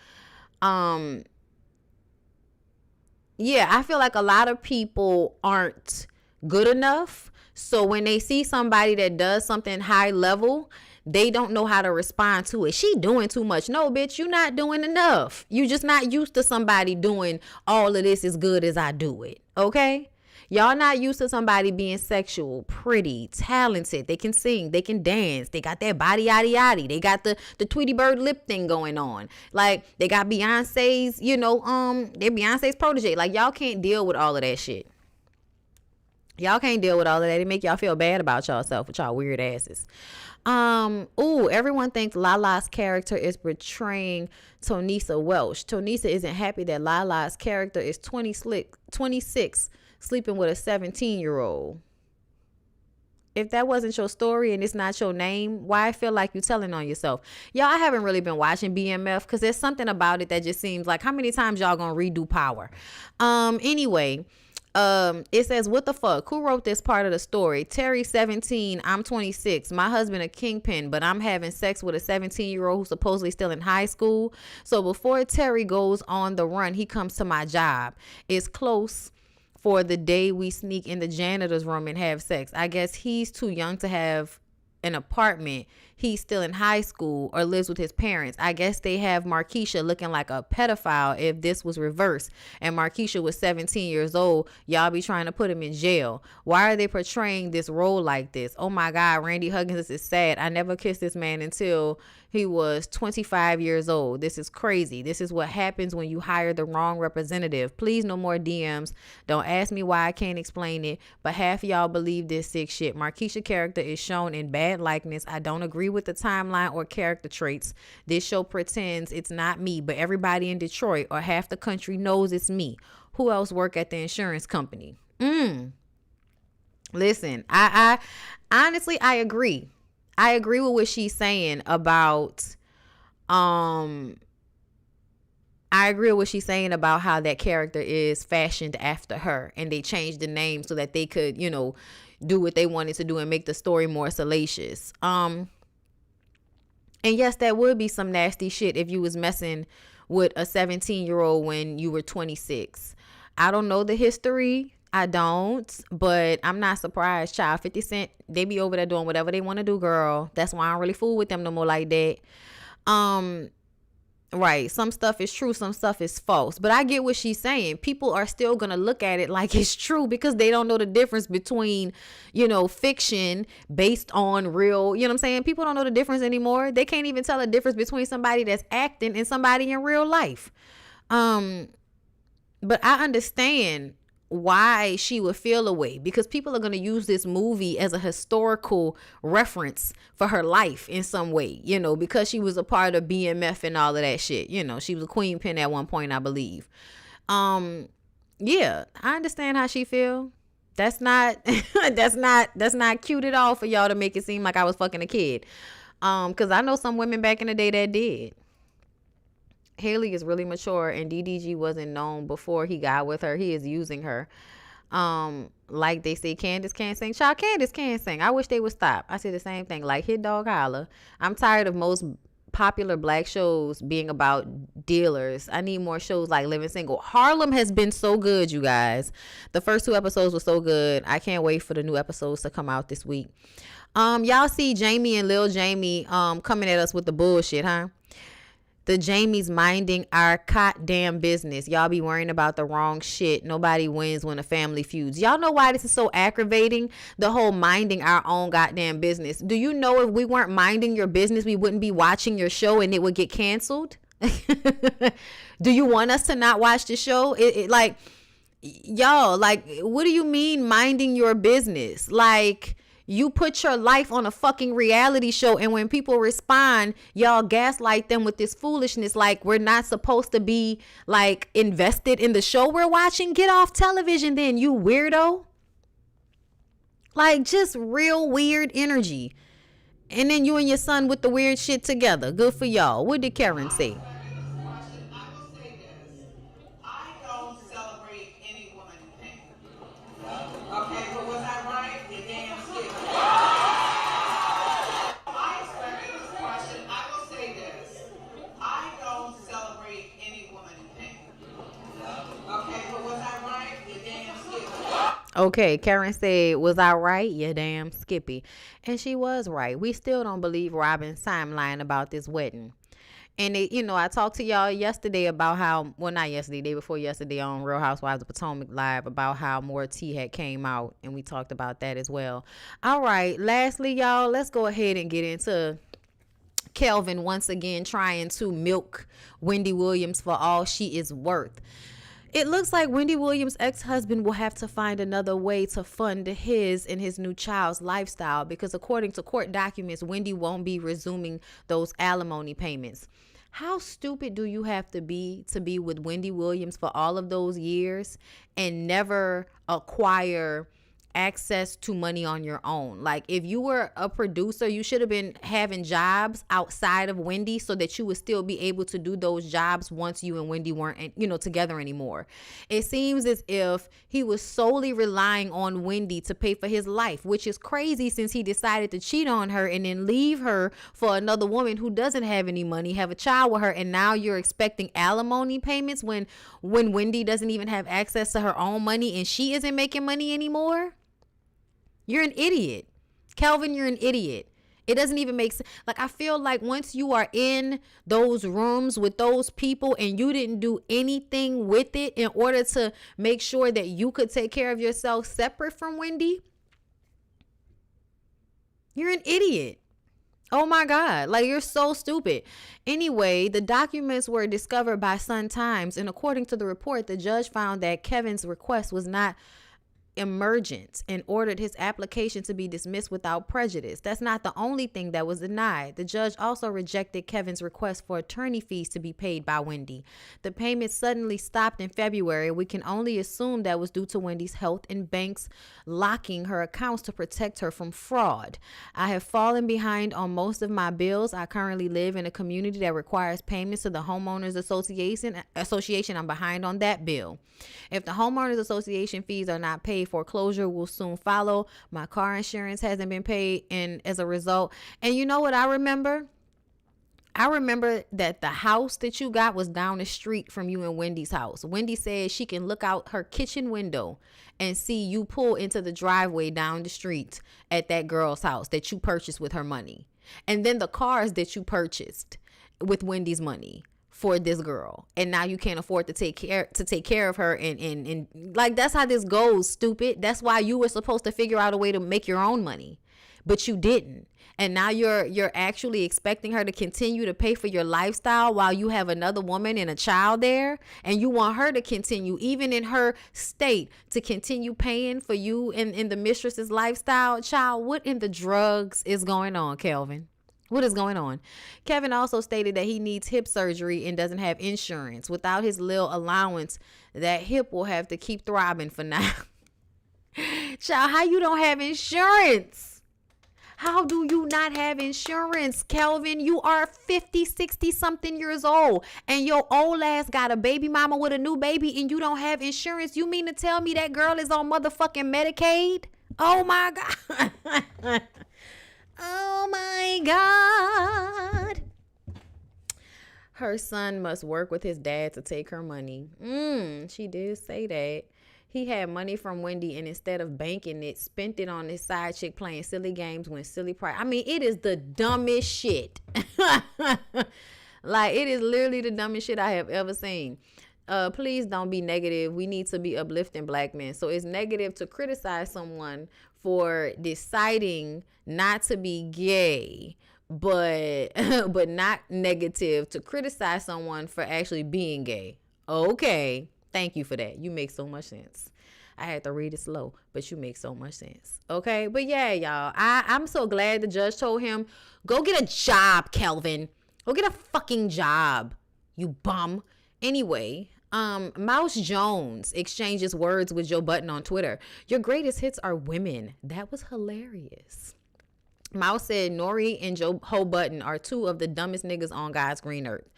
Yeah, I feel like a lot of people aren't good enough. So when they see somebody that does something high level, they don't know how to respond to it. She doing too much. No, bitch, you not doing enough. You just not used to somebody doing all of this as good as I do it. Okay? Y'all not used to somebody being sexual, pretty, talented. They can sing, they can dance. They got that body yaddy yaddy. They got the Tweety Bird lip thing going on. Like, they got Beyonce's, they're Beyonce's protege. Like, y'all can't deal with all of that shit. Y'all can't deal with all of that. It make y'all feel bad about yourself with y'all weird asses. Everyone thinks Lala's character is betraying Tonisa Welsh. Tonisa isn't happy that Lala's character is 26, sleeping with a 17-year-old. If that wasn't your story and it's not your name, why I feel like you're telling on yourself? Y'all, I haven't really been watching BMF because there's something about it that just seems like, how many times y'all gonna redo Power? Anyway, it says, what the fuck? Who wrote this part of the story? Terry 17, I'm 26. My husband a kingpin, but I'm having sex with a 17-year-old who's supposedly still in high school. So before Terry goes on the run, he comes to my job. It's close for the day we sneak in the janitor's room and have sex. I guess he's too young to have an apartment. He's still in high school or lives with his parents. I guess they have Markeisha looking like a pedophile if this was reversed and Markeisha was 17 years old. Y'all be trying to put him in jail. Why are they portraying this role like this? Oh my God, Randy Huggins, this is sad. I never kissed this man until he was 25 years old. This is crazy. This is what happens when you hire the wrong representative. Please, no more DMs. Don't ask me why I can't explain it, but half of y'all believe this sick shit. Markeisha character is shown in bad likeness. I don't agree with the timeline or character traits. This show pretends it's not me, but everybody in Detroit or half the country knows it's me. Who else work at the insurance company? Listen, I honestly, I agree. I agree with what she's saying about, I agree with what she's saying about how that character is fashioned after her and they changed the name so that they could, do what they wanted to do and make the story more salacious. And yes, that would be some nasty shit if you was messing with a 17-year-old when you were 26. I don't know the history. I don't, but I'm not surprised, child. 50 Cent, they be over there doing whatever they want to do, girl. That's why I don't really fool with them no more like that. Right. Some stuff is true. Some stuff is false. But I get what she's saying. People are still going to look at it like it's true because they don't know the difference between, fiction based on real, what I'm saying? People don't know the difference anymore. They can't even tell the difference between somebody that's acting and somebody in real life. But I understand why she would feel a way because people are going to use this movie as a historical reference for her life in some way, because she was a part of BMF and all of that shit. She was a queen pin at one point, I believe. Yeah, I understand how she feel. That's not that's not cute at all for y'all to make it seem like I was fucking a kid. Because I know some women back in the day that did. Haley is really mature and DDG wasn't known before he got with her. He is using her. Like they say, Candace can't sing. Child, Candace can't sing. I wish they would stop. I say the same thing. Like, hit dog holla. I'm tired of most popular black shows being about dealers. I need more shows like Living Single. Harlem has been so good, you guys. The first 2 episodes were so good. I can't wait for the new episodes to come out this week. Y'all see Jamie and Lil Jamie coming at us with the bullshit, huh? The Jamie's minding our goddamn business. Y'all be worrying about the wrong shit. Nobody wins when a family feuds. Y'all know why this is so aggravating? The whole minding our own goddamn business. Do you know if we weren't minding your business, we wouldn't be watching your show and it would get canceled? Do you want us to not watch the show? Y'all, what do you mean minding your business? Like, You put your life on a fucking reality show, and when people respond, y'all gaslight them with this foolishness like we're not supposed to be like invested in the show we're watching. Get off television then, you weirdo. Like, just real weird energy. And then you and your son with the weird shit together. Good for y'all. What did Karen say? Okay, but was I right? You damn shit. I expect this question. I will say this. I don't celebrate any woman in pain. Okay, but was I right? You damn skippy. Okay, Karen said, was I right? You damn skippy. And she was right. We still don't believe Robin's timeline about this wedding. And it, you know, I talked to y'all yesterday about how, well, not yesterday, day before yesterday on Real Housewives of Potomac Live about how more tea had came out, and we talked about that as well. All right, lastly, y'all, let's go ahead and get into Kelvin once again trying to milk Wendy Williams for all she is worth. It looks like Wendy Williams' ex-husband will have to find another way to fund his and his new child's lifestyle because according to court documents, Wendy won't be resuming those alimony payments. How stupid do you have to be with Wendy Williams for all of those years and never acquire access to money on your own? Like, if you were a producer, you should have been having jobs outside of Wendy so that you would still be able to do those jobs once you and Wendy weren't, you know, together anymore. It seems as if he was solely relying on Wendy to pay for his life, which is crazy since he decided to cheat on her and then leave her for another woman who doesn't have any money, have a child with her, and now you're expecting alimony payments when Wendy doesn't even have access to her own money and she isn't making money anymore. You're an idiot. Kelvin, you're an idiot. It doesn't even make sense. Like, I feel like once you are in those rooms with those people and you didn't do anything with it in order to make sure that you could take care of yourself separate from Wendy, you're an idiot. Oh my God. Like, you're so stupid. Anyway, the documents were discovered by Sun Times, and according to the report, the judge found that Kevin's request was not emergent and ordered his application to be dismissed without prejudice. That's not the only thing that was denied. The judge also rejected Kevin's request for attorney fees to be paid by Wendy. The payment suddenly stopped in February. We can only assume that was due to Wendy's health and banks locking her accounts to protect her from fraud. I have fallen behind on most of my bills. I currently live in a community that requires payments to the homeowners association. I'm behind on that bill. If the homeowners association fees are not paid, foreclosure will soon follow. My car insurance hasn't been paid, and as a result, and you know what I remember? I remember that the house that you got was down the street from you and Wendy's house. Wendy said she can look out her kitchen window and see you pull into the driveway down the street at that girl's house that you purchased with her money. And then the cars that you purchased with Wendy's money for this girl, and now you can't afford to take care of her, and like, that's how this goes, stupid. That's why you were supposed to figure out a way to make your own money, but you didn't. And now you're actually expecting her to continue to pay for your lifestyle while you have another woman and a child there, and you want her to continue, even in her state, to continue paying for you in the mistress's lifestyle. Child, what in the drugs is going on, Kelvin? What is going on? Kevin also stated that he needs hip surgery and doesn't have insurance. Without his little allowance, that hip will have to keep throbbing for now. Child, how you don't have insurance? How do you not have insurance, Kelvin? You are 50, 60 something years old, and your old ass got a baby mama with a new baby, and you don't have insurance. You mean to tell me that girl is on motherfucking Medicaid? Oh my God. Oh my God. Her son must work with his dad to take her money. She did say that. He had money from Wendy, and instead of banking it, spent it on his side chick playing silly games, when silly price. I mean, it is the dumbest shit. Like, it is literally the dumbest shit I have ever seen. Please don't be negative. We need to be uplifting black men. So it's negative to criticize someone for deciding not to be gay, but not negative to criticize someone for actually being gay. Okay, thank you for that. You make so much sense. I had to read it slow, but you make so much sense. Okay, but yeah, y'all, I'm so glad the judge told him, go get a job, Kelvin. Go get a fucking job, you bum. Anyway, Mouse Jones exchanges words with Joe Budden on Twitter. Your greatest hits are women. That was hilarious. Mouse said Nori and Joe Budden are two of the dumbest niggas on God's green earth.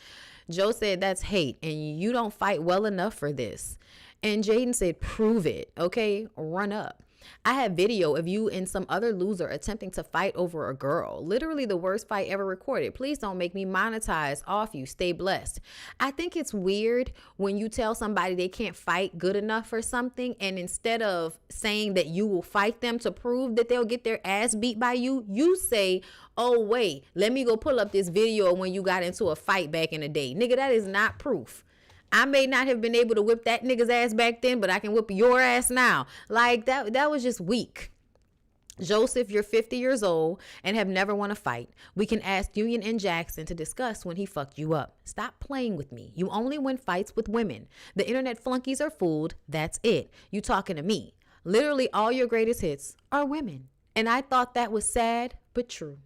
Joe said that's hate and you don't fight well enough for this. And Jaden said, prove it, okay? Run up. I have video of you and some other loser attempting to fight over a girl. Literally the worst fight ever recorded. Please don't make me monetize off you. Stay blessed. I think it's weird when you tell somebody they can't fight good enough for something, and instead of saying that you will fight them to prove that they'll get their ass beat by you, you say, oh, wait, let me go pull up this video when you got into a fight back in the day. Nigga, that is not proof. I may not have been able to whip that nigga's ass back then, but I can whip your ass now. Like, that was just weak. Joseph, you're 50 years old and have never won a fight. We can ask Union and Jackson to discuss when he fucked you up. Stop playing with me. You only win fights with women. The internet flunkies are fooled. That's it. You talking to me. Literally all your greatest hits are women. And I thought that was sad, but true.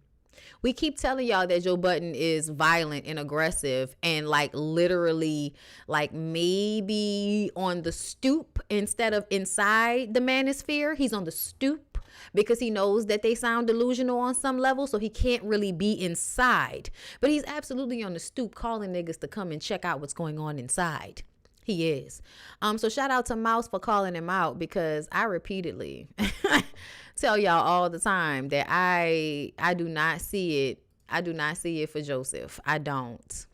We keep telling y'all that Joe Budden is violent and aggressive and like literally like maybe on the stoop instead of inside the manosphere. He's on the stoop because he knows that they sound delusional on some level, so he can't really be inside. But he's absolutely on the stoop calling niggas to come and check out what's going on inside. He is. So shout out to Mouse for calling him out, because I repeatedly tell y'all all the time that I do not see it. I do not see it for Joseph. I don't.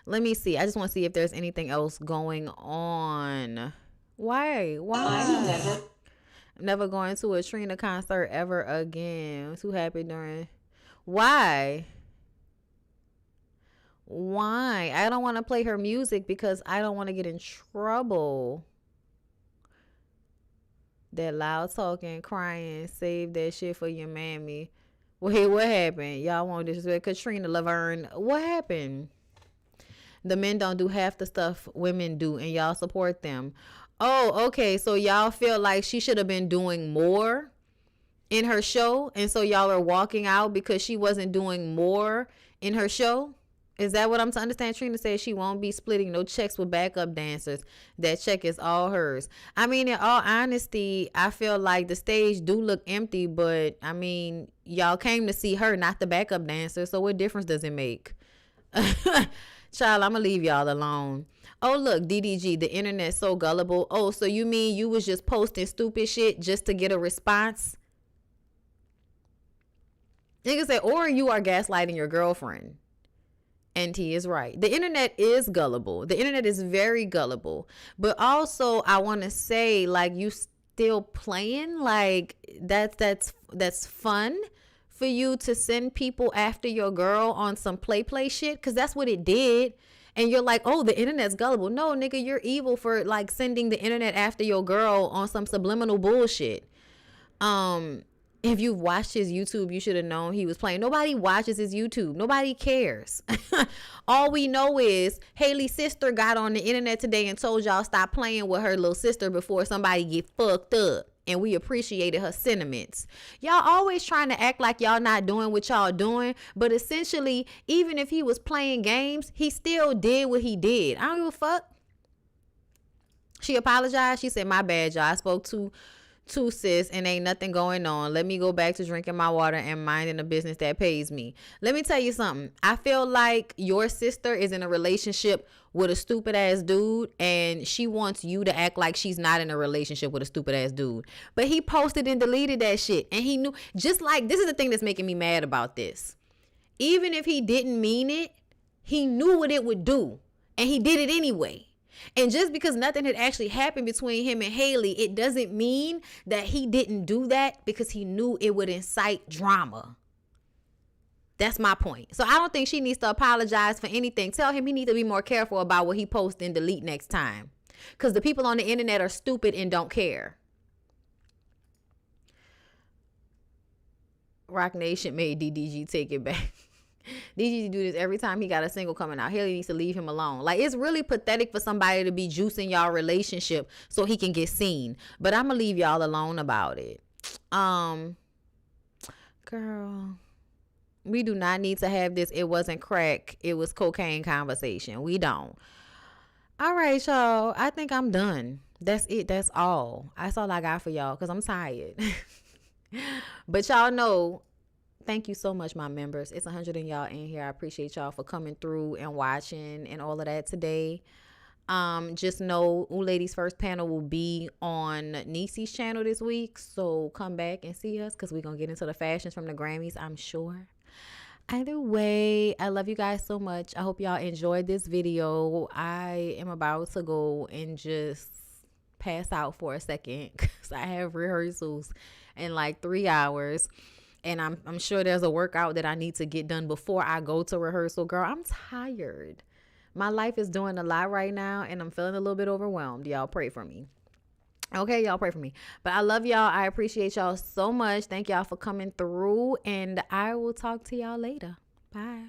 Let me see. I just want to see if there's anything else going on. Why? I'm never going to a Trina concert ever again. I'm too happy during. Why? I don't want to play her music because I don't want to get in trouble. That loud talking, crying, save that shit for your mammy. Wait, what happened? Y'all want disrespect Katrina Laverne? What happened? The men don't do half the stuff women do, and y'all support them. Oh, okay. So y'all feel like she should have been doing more in her show, and so y'all are walking out because she wasn't doing more in her show? Is that what I'm to understand? Trina says she won't be splitting no checks with backup dancers. That check is all hers. I mean, in all honesty, I feel like the stage do look empty, but I mean, y'all came to see her, not the backup dancer. So what difference does it make? Child, I'm gonna leave y'all alone. Oh, look, DDG, the internet's so gullible. Oh, so you mean you was just posting stupid shit just to get a response? Nigga say, or you are gaslighting your girlfriend. And he is right. The internet is gullible. The internet is very gullible. But also, I want to say, like, you still playing? Like, that's fun for you to send people after your girl on some play shit? Because that's what it did. And you're like, oh, the internet's gullible. No, nigga, you're evil for, like, sending the internet after your girl on some subliminal bullshit. If you've watched his YouTube, you should have known he was playing. Nobody watches his YouTube. Nobody cares. All we know is Haley's sister got on the internet today and told y'all stop playing with her little sister before somebody get fucked up. And we appreciated her sentiments. Y'all always trying to act like y'all not doing what y'all doing. But essentially, even if he was playing games, he still did what he did. I don't give a fuck. She apologized. She said, my bad, y'all. I spoke to sis and ain't nothing going on. Let me go back to drinking my water and minding a business that pays me. Let me tell you something. I feel like your sister is in a relationship with a stupid ass dude and she wants you to act like she's not in a relationship with a stupid ass dude. But he posted and deleted that shit and he knew, just like, this is the thing that's making me mad about this. Even if he didn't mean it, he knew what it would do and he did it anyway. And just because nothing had actually happened between him and Haley, it doesn't mean that he didn't do that because he knew it would incite drama. That's my point. So I don't think she needs to apologize for anything. Tell him he needs to be more careful about what he posts and delete next time. Because the people on the internet are stupid and don't care. Rock Nation made DDG take it back. DDG do this every time he got a single coming out. He needs to leave him alone. Like, it's really pathetic for somebody to be juicing y'all relationship so he can get seen. But I'm gonna leave y'all alone about it. Girl, we do not need to have this "it wasn't crack, it was cocaine" conversation. We don't. All right, y'all. I think I'm done. That's it. That's all. That's all I got for y'all because I'm tired. But y'all know, thank you so much, my members. It's 100 of y'all in here. I appreciate y'all for coming through and watching and all of that today. Just know Ooh Ladies First panel will be on Niecy's channel this week. So come back and see us because we're going to get into the fashions from the Grammys, I'm sure. Either way, I love you guys so much. I hope y'all enjoyed this video. I am about to go and just pass out for a second because I have rehearsals in like 3 hours. And I'm sure there's a workout that I need to get done before I go to rehearsal. Girl, I'm tired. My life is doing a lot right now, and I'm feeling a little bit overwhelmed. Y'all pray for me. Okay, y'all pray for me. But I love y'all. I appreciate y'all so much. Thank y'all for coming through, and I will talk to y'all later. Bye.